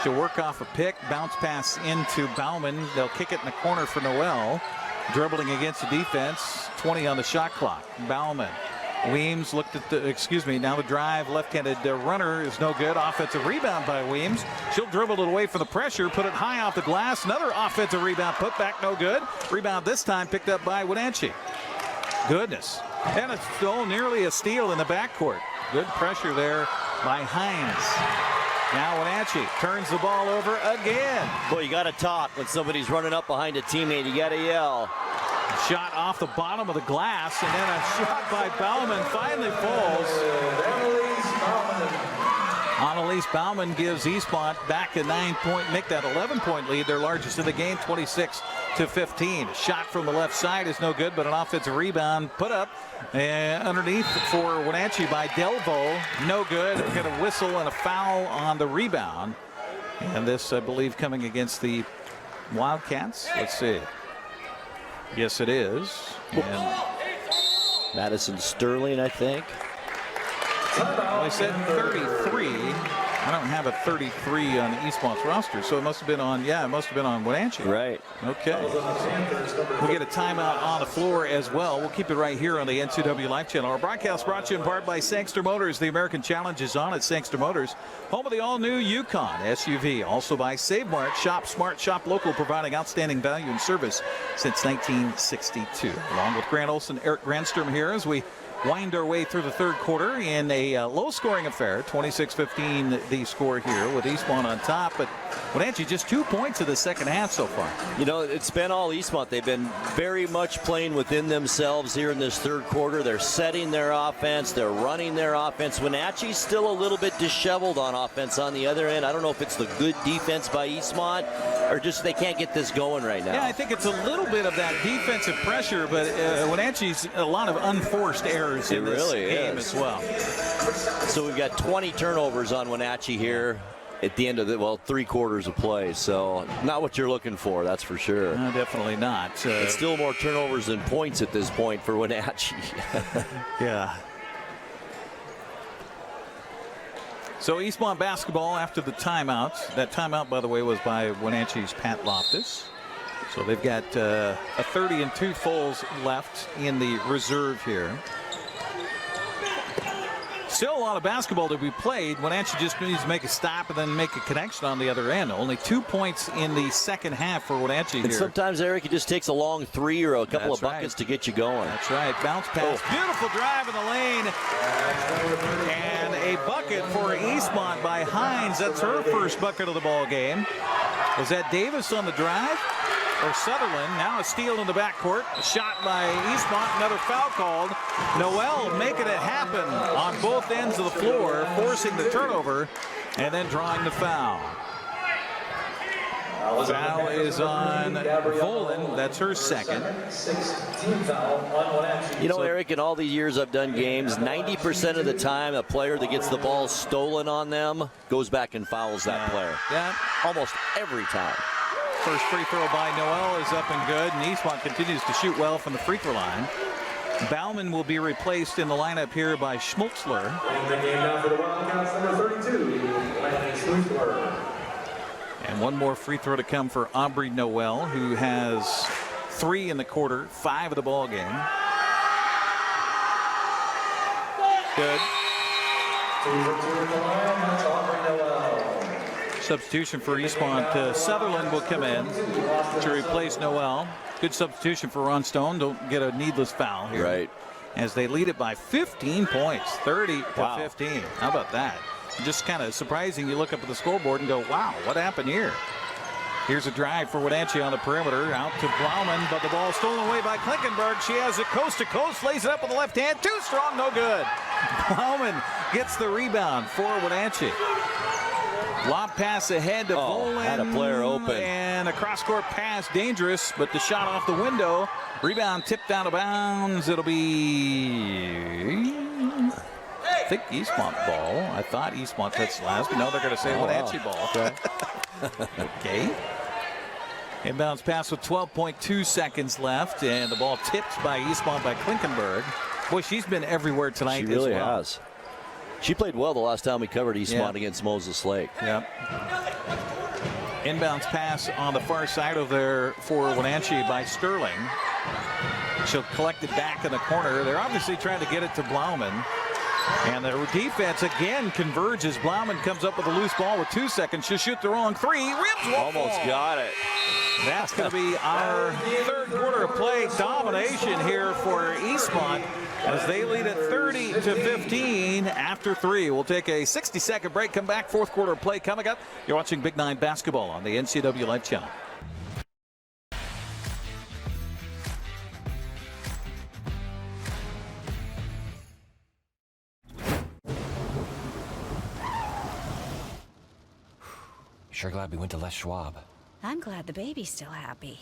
Speaker 19: She'll work off a pick, bounce pass into Bauman. They'll kick it in the corner for Noel. Dribbling against the defense, 20 on the shot clock. Bauman. Weems looked at the, now the drive, left-handed runner is no good. Offensive rebound by Weems. She'll dribble it away from the pressure, put it high off the glass. Another offensive rebound, put back, no good. Rebound this time picked up by Wenatchee. Goodness. And it's still nearly a steal in the backcourt. Good pressure there by Hines. Now Wenatchee turns the ball over again.
Speaker 3: Boy, you got to talk when somebody's running up behind a teammate. You got to yell.
Speaker 19: Shot off the bottom of the glass, and then a shot by Bauman finally falls. Annelise Bauman gives Eastmont back a 9-point, make that 11-point lead, their largest of the game, 26-15. A shot from the left side is no good, but an offensive rebound put up underneath for Wenatchee by Delvo. No good. We're going to whistle and a foul on the rebound. And this, I believe, coming against the Wildcats. Let's see. Yes, it is. And
Speaker 3: Madison Sterling, I think.
Speaker 19: Well, they said 33. I don't have a 33 on Eastmont's roster, so it must have been on, it must have been on Wenatchee.
Speaker 3: Right.
Speaker 19: Okay. We'll get a timeout on the floor as well. We'll keep it right here on the NCWLIFE Channel. Our broadcast brought to you in part by Sangster Motors. The American Challenge is on at Sangster Motors, home of the all-new Yukon SUV. Also by Save Mart. Shop smart, shop local, providing outstanding value and service since 1962. Along with Grant Olson, Eric Granstrom here as we wind our way through the third quarter in a low-scoring affair. 26-15 the score here with Eastmont on top, but Wenatchee just 2 points in the second half so far.
Speaker 3: You know, it's been all Eastmont. They've been very much playing within themselves here in this third quarter. They're setting their offense. They're running their offense. Wenatchee's still a little bit disheveled on offense on the other end. I don't know if it's the good defense by Eastmont or just they can't get this going right now.
Speaker 19: Yeah, I think it's a little bit of that defensive pressure, but Wenatchee's a lot of unforced errors in this game as well.
Speaker 3: So we've got 20 turnovers on Wenatchee here at the end of the, 3 quarters of play. So not what you're looking for, that's for sure.
Speaker 19: No, definitely not.
Speaker 3: It's still more turnovers than points at this point for Wenatchee.
Speaker 19: Yeah. So Eastmont basketball after the timeout. That timeout, by the way, was by Wenatchee's Pat Loftus. So they've got a 30 and 2 fulls left in the reserve here. Still a lot of basketball to be played. Wenatchee just needs to make a stop and then make a connection on the other end. Only 2 points in the second half for Wenatchee here.
Speaker 3: And sometimes, Eric, it just takes a long 3 or a couple of buckets to get you going.
Speaker 19: That's right. Bounce pass. Beautiful drive in the lane. And a bucket for Eastmont by Hines. That's her first bucket of the ball game. Was that Davis on the drive? Or Sutherland. Now a steal in the backcourt. A shot by Eastmont. Another foul called. Noel making it happen on both ends of the floor, forcing the turnover and then drawing the foul. Foul is on Volan. That's her second.
Speaker 3: You know, Eric, in all these years I've done games, 90% of the time a player that gets the ball stolen on them goes back and fouls that player.
Speaker 19: Yeah.
Speaker 3: Almost every time.
Speaker 19: First free throw by Noel is up and good, and Eastmont continues to shoot well from the free throw line. Bauman will be replaced in the lineup here by Schmutzler.
Speaker 18: In the game now for the Wildcats, number 32, Schmutzler.
Speaker 19: And one more free throw to come for Aubrey Noel, who has 3 in the quarter, 5 of the ball game. Good.
Speaker 18: 2 for 2 at the line, that's Aubrey Noel.
Speaker 19: Substitution for Eastmont. Sutherland will come in to replace Noel. Good substitution for Ron Stone. Don't get a needless foul here.
Speaker 3: Right.
Speaker 19: As they lead it by 15 points, 30-15. How about that? Just kind of surprising. You look up at the scoreboard and go, wow, what happened here? Here's a drive for Wenatchee on the perimeter. Out to Bauman, but the ball stolen away by Klinkenberg. She has it coast to coast, lays it up with the left hand. Too strong, no good. Bauman gets the rebound for Wenatchee. Lob pass ahead to Bolin.
Speaker 24: Had a player open.
Speaker 19: And a cross-court pass, dangerous, but the shot off the window. Rebound tipped out of bounds. It'll be, I think, Eastmont ball. I thought Eastmont touched last, but no, they're going to say Wenatchee ball. Okay. Okay. Inbounds pass with 12.2 seconds left, and the ball tipped by Eastmont by Klinkenberg. Boy, she's been everywhere tonight.
Speaker 24: She really
Speaker 19: as well.
Speaker 24: has. She played well the last time we covered Eastmont against Moses Lake.
Speaker 19: Yep. Inbounds pass on the far side of there for Wenatchee by Sterling. She'll collect it back in the corner. They're obviously trying to get it to Blauman. And the defense again converges. Blauman comes up with a loose ball with 2 seconds. She'll shoot the wrong three. Rims won't
Speaker 24: Almost
Speaker 19: fall.
Speaker 24: got it.
Speaker 19: That's going to be our third quarter of play domination here for Eastmont as they lead at 30-15 after 3. We'll take a 60-second break, come back, fourth quarter of play coming up. You're watching Big 9 basketball on the NCWLIFE Channel.
Speaker 1: Sure glad we went to Les Schwab.
Speaker 4: I'm glad the baby's still happy.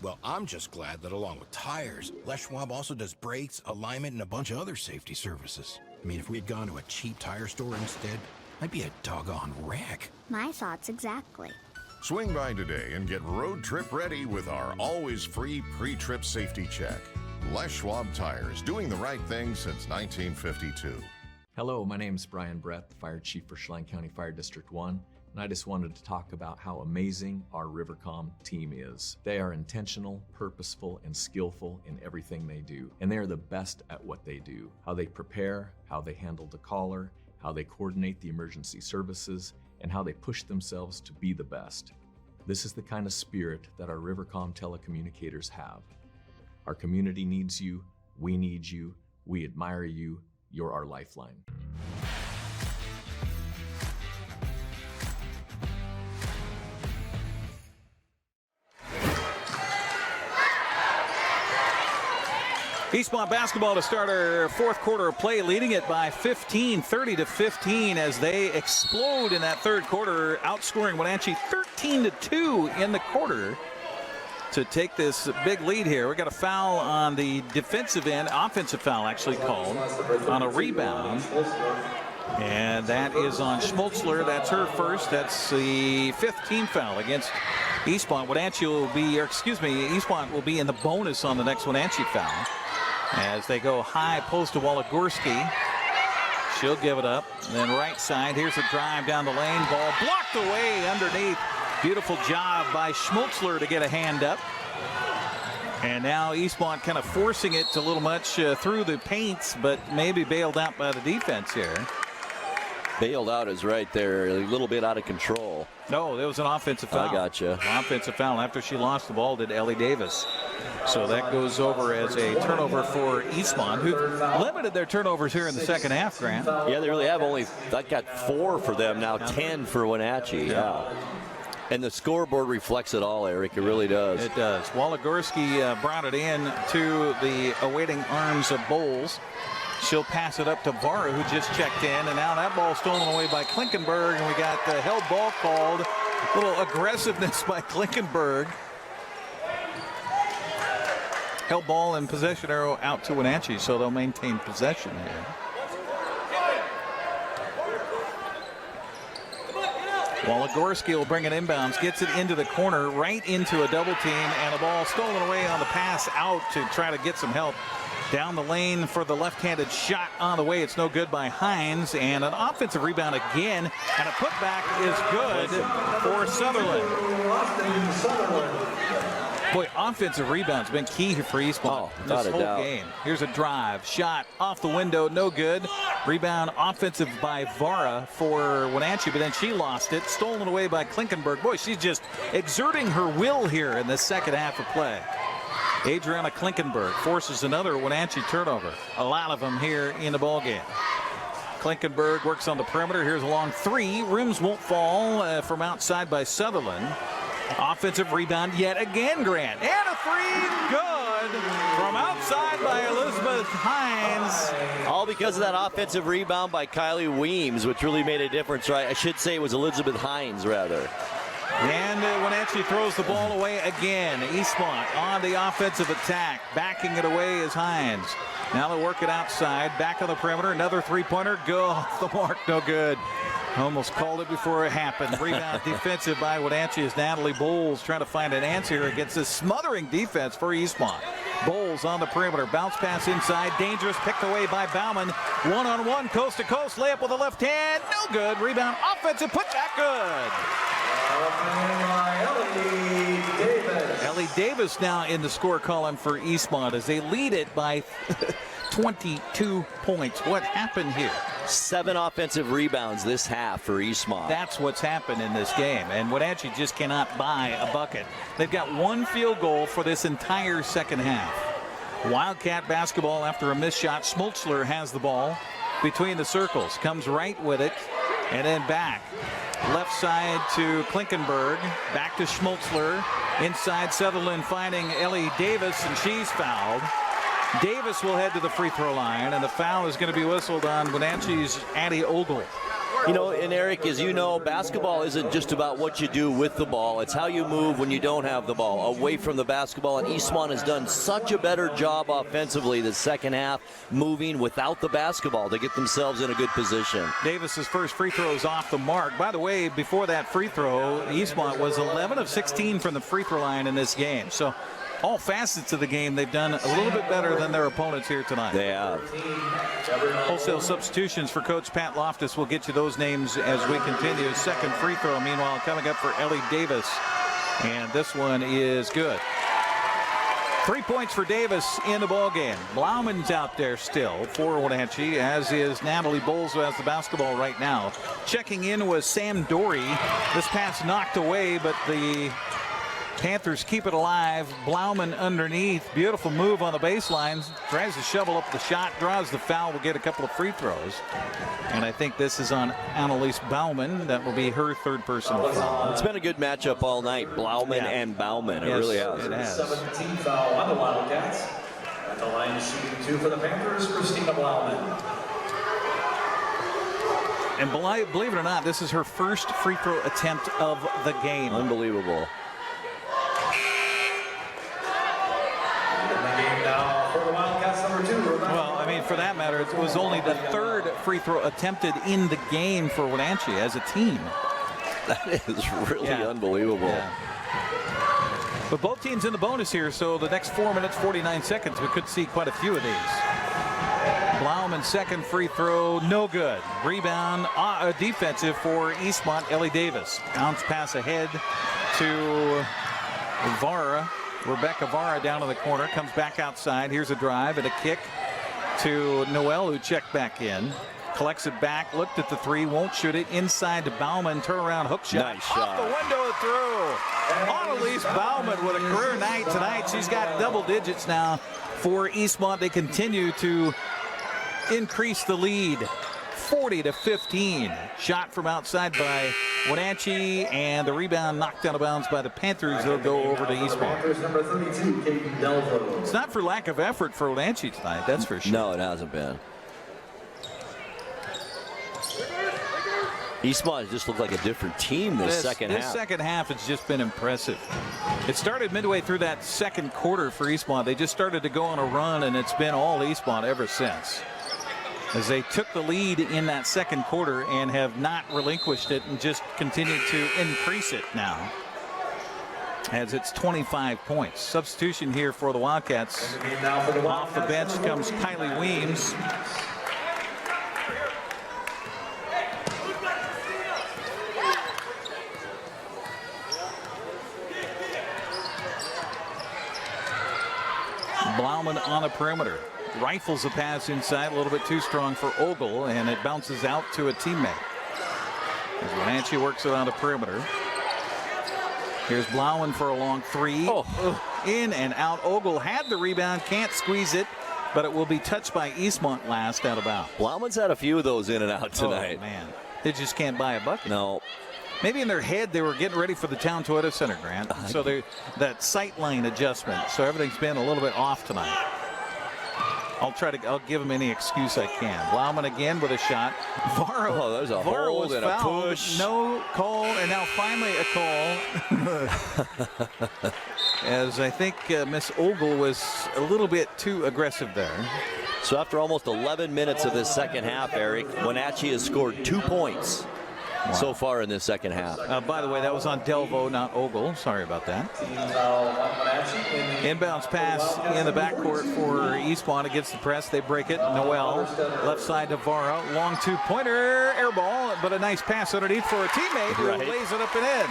Speaker 5: Well, I'm just glad that along with tires, Les Schwab also does brakes, alignment, and a bunch of other safety services. I mean, if we'd gone to a cheap tire store instead, I'd be a doggone wreck.
Speaker 20: My thoughts exactly.
Speaker 17: Swing by today and get road trip ready with our always free pre-trip safety check. Les Schwab Tires, doing the right thing since 1952.
Speaker 22: Hello, my name is Brian Brett, the Fire Chief for Chelan County Fire District 1. And I just wanted to talk about how amazing our Rivercom team is. They are intentional, purposeful, and skillful in everything they do. And they are the best at what they do. How they prepare, how they handle the caller, how they coordinate the emergency services, and how they push themselves to be the best. This is the kind of spirit that our Rivercom telecommunicators have. Our community needs you, we need you, we admire you, you're our lifeline.
Speaker 19: Eastmont basketball to start our fourth quarter of play, leading it by 15, 30-15 as they explode in that third quarter, outscoring Wenatchee 13-2 in the quarter to take this big lead here. We got a foul on the defensive end, offensive foul actually called on a rebound. And that is on Schmoltzler. That's her first. That's the fifth team foul against Eastmont. Eastmont will be in the bonus on the next Wenatchee foul. As they go high post to Waligorski. She'll give it up. And then right side, here's a drive down the lane. Ball blocked away underneath. Beautiful job by Schmoltzler to get a hand up. And now Eastmont kind of forcing it a little much through the paints, but maybe bailed out by the defense here.
Speaker 24: Bailed out is right there, a little bit out of control.
Speaker 19: No, there was an offensive foul.
Speaker 24: I gotcha.
Speaker 19: Offensive foul after she lost the ball to Ellie Davis. So that goes over as a turnover for Eastmont, who limited their turnovers here in the second half, Grant.
Speaker 24: Yeah, they really have. That got 4 for them now, 10 for Wenatchee. Yeah. And the scoreboard reflects it all, Eric. It really does.
Speaker 19: It does. Waligorski brought it in to the awaiting arms of Bowles. She'll pass it up to Vara, who just checked in, and now that ball stolen away by Klinkenberg, and we got the held ball called. A little aggressiveness by Klinkenberg. Held ball and possession arrow out to Wenatchee, so they'll maintain possession here. Waligorski will bring it inbounds, gets it into the corner, right into a double team, and the ball stolen away on the pass out to try to get some help. Down the lane for the left-handed shot on the way. It's no good by Hines, and an offensive rebound again, and a putback is good for Sutherland. Boy, offensive rebound's been key for Eastmont this whole game. Here's a drive, shot off the window, no good. Rebound offensive by Vara for Wenatchee, but then she lost it, stolen away by Klinkenberg. Boy, she's just exerting her will here in the second half of play. Adriana Klinkenberg forces another Wenatchee turnover. A lot of them here in the ballgame. Klinkenberg works on the perimeter. Here's a long three. Rims won't fall from outside by Sutherland. Offensive rebound yet again, Grant. And a three, good, from outside by Elizabeth Hines.
Speaker 24: All because of that offensive rebound by Kylie Weems, which really made a difference, right? I should say it was Elizabeth Hines, rather.
Speaker 19: And Wenatchee throws the ball away again. Eastmont on the offensive attack. Backing it away is Hines. Now they work it outside. Back on the perimeter. Another three-pointer. Go off the mark. No good. Almost called it before it happened. Rebound defensive by Wenatchee as Natalie Bowles trying to find an answer against this smothering defense for Eastmont. Bowles on the perimeter. Bounce pass inside. Dangerous. Picked away by Bauman. One-on-one, coast-to-coast. Layup with the left hand. No good. Rebound. Offensive. Put back good. Ellie Davis now in the score column for Eastmont as they lead it by 22 points. What happened here?
Speaker 24: 7 offensive rebounds this half for Eastmont.
Speaker 19: That's what's happened in this game, and Wenatchee just cannot buy a bucket. They've got 1 field goal for this entire second half. Wildcat basketball after a missed shot. Schmultzler has the ball between the circles, comes right with it, and then back. Left side to Klinkenberg, back to Schmultzler. Inside Sutherland finding Ellie Davis, and she's fouled. Davis will head to the free throw line, and the foul is going to be whistled on Wenatchee's Addie Ogle.
Speaker 24: You know, and Eric, as you know, basketball isn't just about what you do with the ball. It's how you move when you don't have the ball, away from the basketball. And Eastmont has done such a better job offensively the second half, moving without the basketball to get themselves in a good position.
Speaker 19: Davis's first free throw is off the mark. By the way, before that free throw, Eastmont was 11 of 16 from the free throw line in this game. So all facets of the game, they've done a little bit better than their opponents here tonight.
Speaker 24: They have.
Speaker 19: Wholesale substitutions for Coach Pat Loftus. We'll get you those names as we continue. Second free throw, meanwhile, coming up for Ellie Davis. And this one is good. 3 points for Davis in the ballgame. Blauman's out there still for Wenatchee, as is Natalie Bowles, who has the basketball right now. Checking in was Sam Dory. This pass knocked away, but the Panthers keep it alive. Blauman underneath. Beautiful move on the baseline. Tries to shovel up the shot. Draws the foul. Will get a couple of free throws. And I think this is on Annelise Bauman. That will be her third personal foul.
Speaker 24: It's been a good matchup all night. Blauman and Bauman. It really has.
Speaker 18: It has. 17 foul on the Wildcats. At the line shooting 2 for the Panthers, Christina Blauman.
Speaker 19: And believe it or not, this is her first free throw attempt of the game.
Speaker 24: Unbelievable.
Speaker 19: Well, I mean, for that matter, it was only the third free throw attempted in the game for Wenatchee as a team.
Speaker 24: That is really unbelievable.
Speaker 19: Yeah. But both teams in the bonus here, so the next 4 minutes, 49 seconds, we could see quite a few of these. Blauman's second free throw, no good. Rebound, defensive for Eastmont, Ellie Davis. Bounce pass ahead to Vara. Rebecca Vara down in the corner, comes back outside. Here's a drive and a kick to Noel, who checked back in. Collects it back, looked at the three, won't shoot it. Inside to Bauman, turnaround hook shot.
Speaker 24: Nice shot.
Speaker 19: Off the window through. Annelise Bauman with a career night tonight. She's got double digits now for Eastmont. They continue to increase the lead. 40-15. Shot from outside by Wenatchee, and the rebound knocked out of bounds by the Panthers. They'll go over to Eastmont. It's not for lack of effort for Wenatchee tonight, that's for sure.
Speaker 24: No, it hasn't been. Eastmont just looked like a different team this second half.
Speaker 19: This second half has just been impressive. It started midway through that second quarter for Eastmont. They just started to go on a run, and it's been all Eastmont ever since, as they took the lead in that second quarter and have not relinquished it and just continued to increase it now, as it's 25 points. Substitution here for the Wildcats. Off the bench comes Kylie Weems. Blauman on the perimeter. Rifles a pass inside, a little bit too strong for Ogle, and it bounces out to a teammate. As Wenatchee works it on the perimeter. Here's Blauman for a long three. In and out. Ogle had the rebound, can't squeeze it, but it will be touched by Eastmont last out of bounds.
Speaker 24: Blauman's had a few of those in and out tonight.
Speaker 19: Oh, man. They just can't buy a bucket.
Speaker 24: No.
Speaker 19: maybe in their head they were getting ready for the Town Toyota Center, Grant. So that sight line adjustment. So everything's been a little bit off tonight. I'll give him any excuse I can. Bauman again with a shot. Vara,
Speaker 24: there's a
Speaker 19: Vara
Speaker 24: hold
Speaker 19: was
Speaker 24: and a
Speaker 19: fouled.
Speaker 24: push.
Speaker 19: No call, and now finally a call. As I think Miss Ogle was a little bit too aggressive there.
Speaker 24: So after almost 11 minutes of this second half, Eric, Wenatchee has scored 2 points so far in this second half.
Speaker 19: By the way, that was on Delvo, not Ogle. Sorry about that. Inbounds pass in the backcourt for Eastmont against the press. They break it. Noel, left side to Vara. Long two-pointer, air ball, but a nice pass underneath for a teammate who lays it up and in.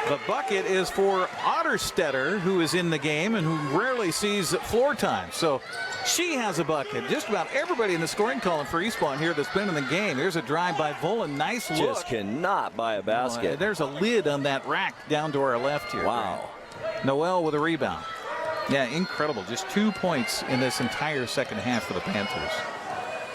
Speaker 19: The bucket is for Otterstetter, who is in the game and who rarely sees floor time. So she has a bucket. Just about everybody in the scoring column for Eastmont here that's been in the game. Here's a drive by Volan. Nice look.
Speaker 24: Just cannot buy a basket.
Speaker 19: There's a lid on that rack down to our left here.
Speaker 24: Wow.
Speaker 19: Noel with a rebound. Yeah, incredible. Just 2 points in this entire second half for the Panthers.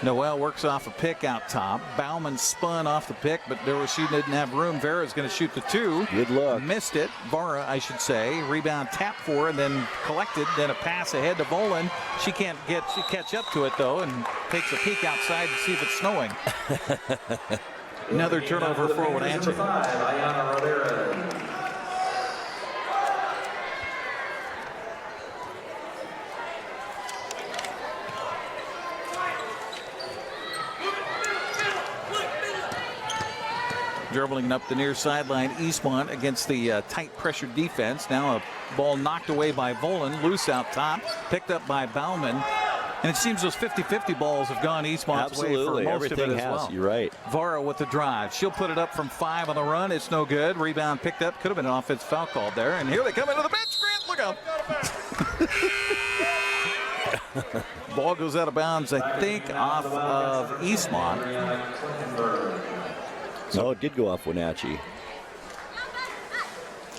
Speaker 19: Noel works off a pick out top. Bauman spun off the pick, but she didn't have room. Vara's going to shoot the two.
Speaker 24: Good luck.
Speaker 19: Missed it. Vara, I should say. Rebound tap for, and then collected. Then a pass ahead to Volan. She can't catch up to it, though, and takes a peek outside to see if it's snowing. Another turnover for Wenatchee. Dribbling up the near sideline, Eastmont against the tight pressure defense. Now a ball knocked away by Volan, loose out top, picked up by Bauman. And it seems those 50-50 balls have gone Eastmont's way for most of it as well.
Speaker 24: You're right.
Speaker 19: Vara with the drive. She'll put it up from 5 on the run. It's no good. Rebound picked up. Could have been an offensive foul called there. And here they come into the bench. Grant, look out. Ball goes out of bounds, I think, off of Eastmont.
Speaker 24: No, it did go off Wenatchee.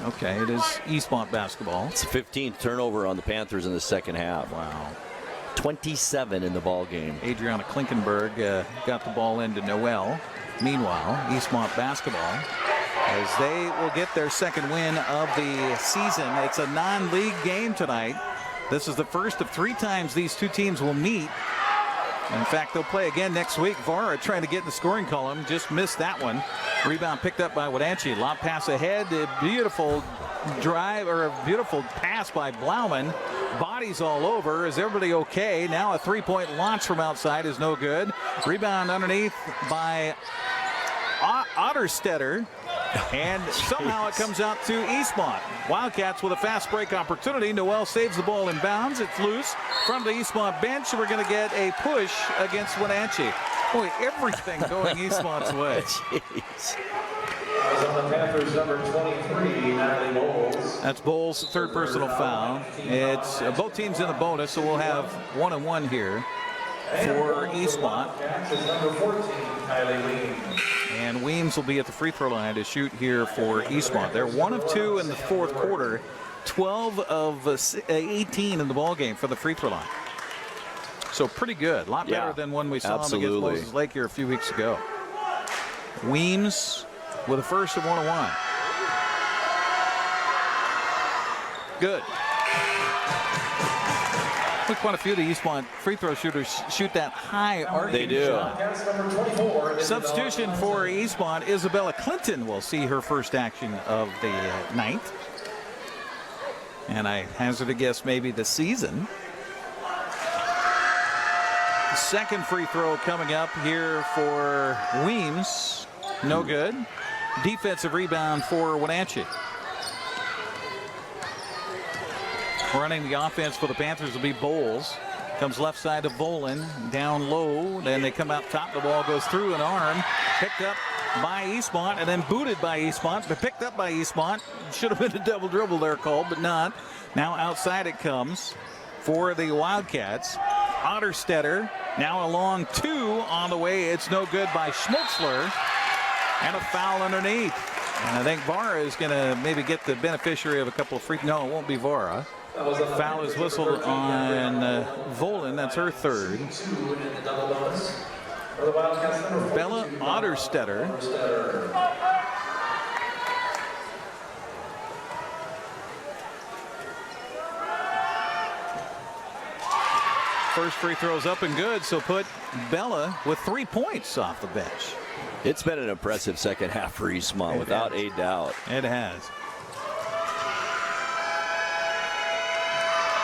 Speaker 19: Okay, it is Eastmont basketball.
Speaker 24: It's the 15th turnover on the Panthers in the second half.
Speaker 19: Wow.
Speaker 24: 27 in the ball game.
Speaker 19: Adriana Klinkenberg got the ball into Noel. Meanwhile, Eastmont basketball, as they will get their second win of the season. It's a non-league game tonight. This is the first of 3 times these two teams will meet. In fact, they'll play again next week. Vara trying to get in the scoring column, just missed that one. Rebound picked up by Wenatchee. Lob pass ahead. A beautiful drive, or a beautiful pass by Bauman. Bodies all over. Is everybody okay? Now a 3-point launch from outside is no good. Rebound underneath by Otterstetter. And somehow it comes out to Eastmont. Wildcats with a fast break opportunity. Noel saves the ball in bounds. It's loose from the Eastmont bench. We're going to get a push against Wenatchee. Boy, everything going Eastmont's way.
Speaker 24: Jeez.
Speaker 18: On the Panthers, number 23, Natalie Bowles.
Speaker 19: That's Bowles' third personal foul. It's both teams in the bonus, so we'll have 1-1 here for Eastmont.
Speaker 18: Number 14, Kylie Weems.
Speaker 19: And Weems will be at the free throw line to shoot here for Eastmont. They're 1 of 2 in the fourth quarter, 12 of 18 in the ball game for the free throw line. So pretty good, a lot better than when we saw them against Moses Lake here a few weeks ago. Weems with a first of 1-1. Good. Quite a few of the Eastmont free throw shooters shoot that high arcing shot. Substitution for Eastmont, Isabella Clinton will see her first action of the night. And I hazard a guess maybe the season. Second free throw coming up here for Weems. No good. Defensive rebound for Wenatchee. Running the offense for the Panthers will be Bowles. Comes left side to Volan, down low. Then they come out top. The ball goes through an arm. Picked up by Eastmont and then booted by Eastmont, but picked up by Eastmont. Should have been a double dribble there called, but not. Now outside it comes for the Wildcats. Otterstetter now a long 2 on the way. It's no good by Schmutzler. And a foul underneath. And I think Vara is going to maybe get the beneficiary of a couple of free. No, it won't be Vara. Foul is whistled on Volan. That's her third.
Speaker 18: For the Wildcats, number 42,
Speaker 19: Bella Otterstetter. First free throw's up and good, so put Bella with 3 points off the bench.
Speaker 24: It's been an impressive second half for Eastmont, without a doubt.
Speaker 19: It has.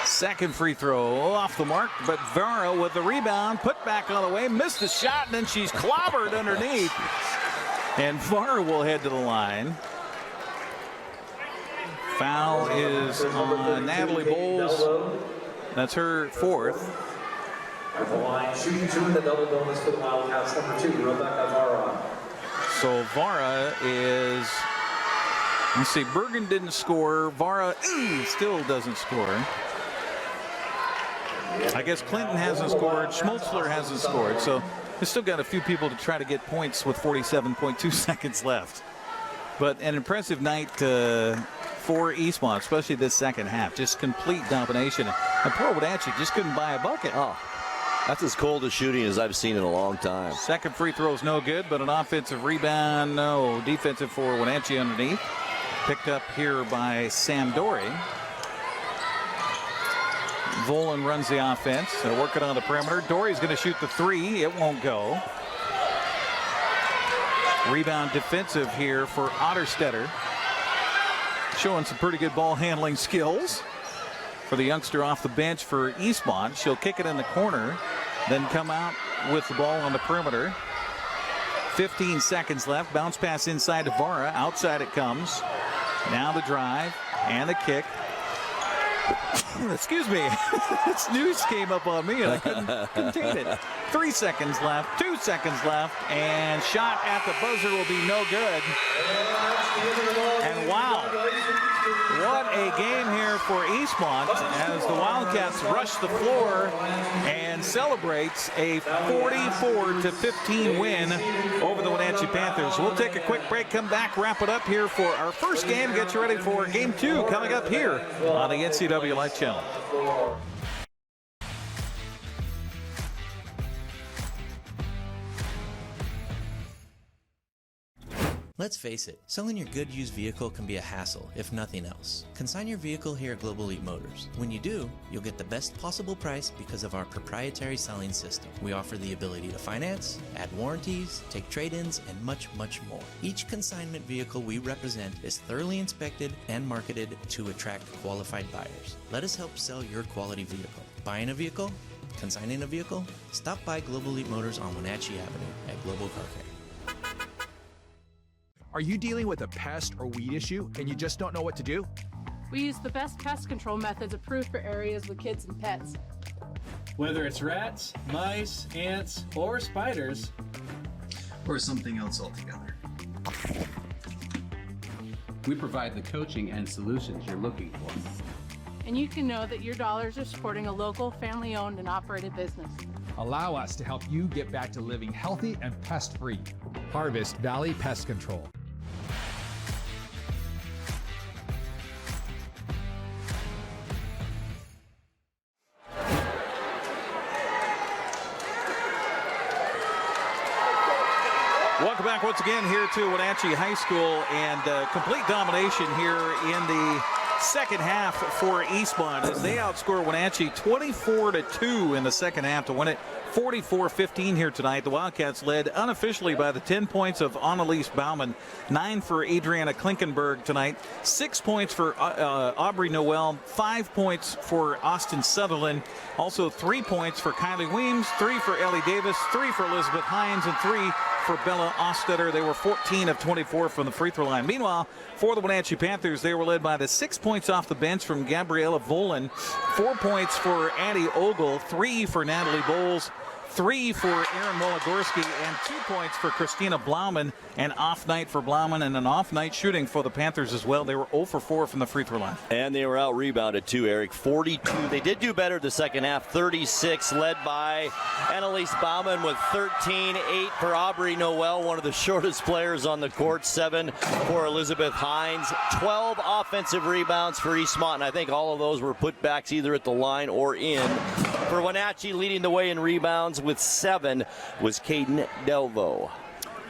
Speaker 19: Second free throw off the mark, but Vara with the rebound, put back on the way, missed the shot, and then she's clobbered underneath. And Vara will head to the line. Foul is on Natalie Bowles. That's her fourth.
Speaker 18: At the line, shooting 2 in the double bonus for the Wildcats, number 2, Rebecca Vara.
Speaker 19: So Vara is, let's see, Bergen didn't score. Vara still doesn't score. I guess Clinton hasn't scored. Schmoltzler hasn't scored. So they've still got a few people to try to get points with 47.2 seconds left. But an impressive night for Eastmont, especially this second half. Just complete domination. And poor Wenatchee just couldn't buy a bucket.
Speaker 24: Oh, that's as cold a shooting as I've seen in a long time.
Speaker 19: Second free throw is no good, but an offensive rebound, no. Defensive for Wenatchee underneath. Picked up here by Sam Dory. Volan runs the offense. They're working on the perimeter. Dory's going to shoot the three. It won't go. Rebound defensive here for Otterstetter. Showing some pretty good ball handling skills for the youngster off the bench for Eastmont. She'll kick it in the corner, then come out with the ball on the perimeter. 15 seconds left. Bounce pass inside to Vara. Outside it comes. Now the drive and the kick. Excuse me. This news came up on me and I couldn't contain it. 3 seconds left. 2 seconds left. And shot at the buzzer will be no good. And wow. What a game here for Eastmont as the Wildcats rush the floor and celebrates a 44-15 win over the Wenatchee Panthers. We'll take a quick break, come back, wrap it up here for our first game. Get you ready for game 2 coming up here on the NCWLIFE Channel.
Speaker 7: Let's face it, selling your good used vehicle can be a hassle, if nothing else. Consign your vehicle here at Global Elite Motors. When you do, you'll get the best possible price because of our proprietary selling system. We offer the ability to finance, add warranties, take trade-ins, and much, much more. Each consignment vehicle we represent is thoroughly inspected and marketed to attract qualified buyers. Let us help sell your quality vehicle. Buying a vehicle? Consigning a vehicle? Stop by Global Elite Motors on Wenatchee Avenue at Global Car Care.
Speaker 8: Are you dealing with a pest or weed issue and you just don't know what to do?
Speaker 10: We use the best pest control methods approved for areas with kids and pets.
Speaker 21: Whether it's rats, mice, ants, or spiders,
Speaker 23: or something else altogether. We provide the coaching and solutions you're looking for.
Speaker 10: And you can know that your dollars are supporting a local, family-owned and operated business.
Speaker 25: Allow us to help you get back to living healthy and pest-free. Harvest Valley Pest Control.
Speaker 19: Welcome back once again here to Wenatchee High School, and complete domination here in the second half for Eastmont as they outscore Wenatchee 24-2 in the second half to win it 44-15 here tonight. The Wildcats led unofficially by the 10 points of Annelise Bauman, 9 for Adriana Klinkenberg tonight, 6 points for Aubrey Noel, 5 points for Austin Sutherland, also 3 points for Kylie Weems, 3 for Ellie Davis, 3 for Elizabeth Hines, and 3 for Bella Ostetter. They were 14 of 24 from the free throw line. Meanwhile, for the Wenatchee Panthers, they were led by the 6 points off the bench from Gabriella Volan, 4 points for Addie Ogle, 3 for Natalie Bowles, 3 for Aaron Molagorski, and 2 points for Christina Blauman. An off night for Blauman and an off night shooting for the Panthers as well. They were 0 for 4 from the free throw line.
Speaker 24: And they were out rebounded too, Eric. 42. They did do better the second half. 36 led by Annelise Bauman with 13. 8 for Aubrey Noel, one of the shortest players on the court. 7 for Elizabeth Hines. 12 offensive rebounds for Eastmont, and I think all of those were putbacks either at the line or in For Wenatchee, leading the way in rebounds with 7 was Caden Delvo.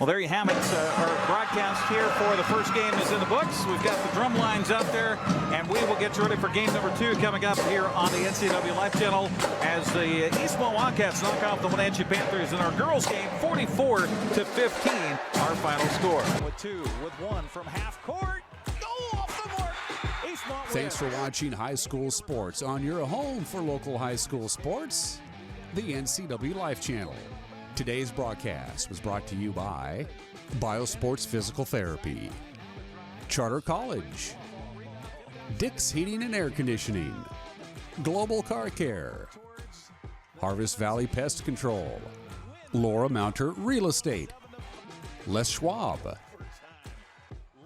Speaker 19: Well, there you have it. Our broadcast here for the first game is in the books. We've got the drum lines out there, and we will get you ready for game number 2 coming up here on the NCWLIFE Channel as the Eastmont Wildcats knock off the Wenatchee Panthers in our girls game, 44-15, our final score. With 2, with 1 from half court. Go off the mark. Eastmont
Speaker 2: Thanks for watching High School Sports on your home for local high school sports, the NCWLIFE Channel. Today's broadcast was brought to you by Biosports Physical Therapy, Charter College, Dick's Heating and Air Conditioning, Global Car Care, Harvest Valley Pest Control, Laura Mounter Real Estate, Les Schwab,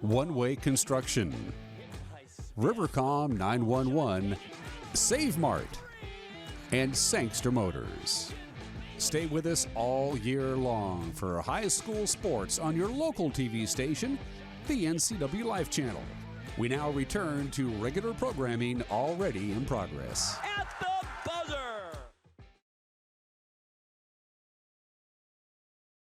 Speaker 2: One Way Construction, Rivercom 911, Save Mart, and Sangster Motors. Stay with us all year long for high school sports on your local TV station, the NCWLIFE Channel. We now return to regular programming already in progress.
Speaker 19: At the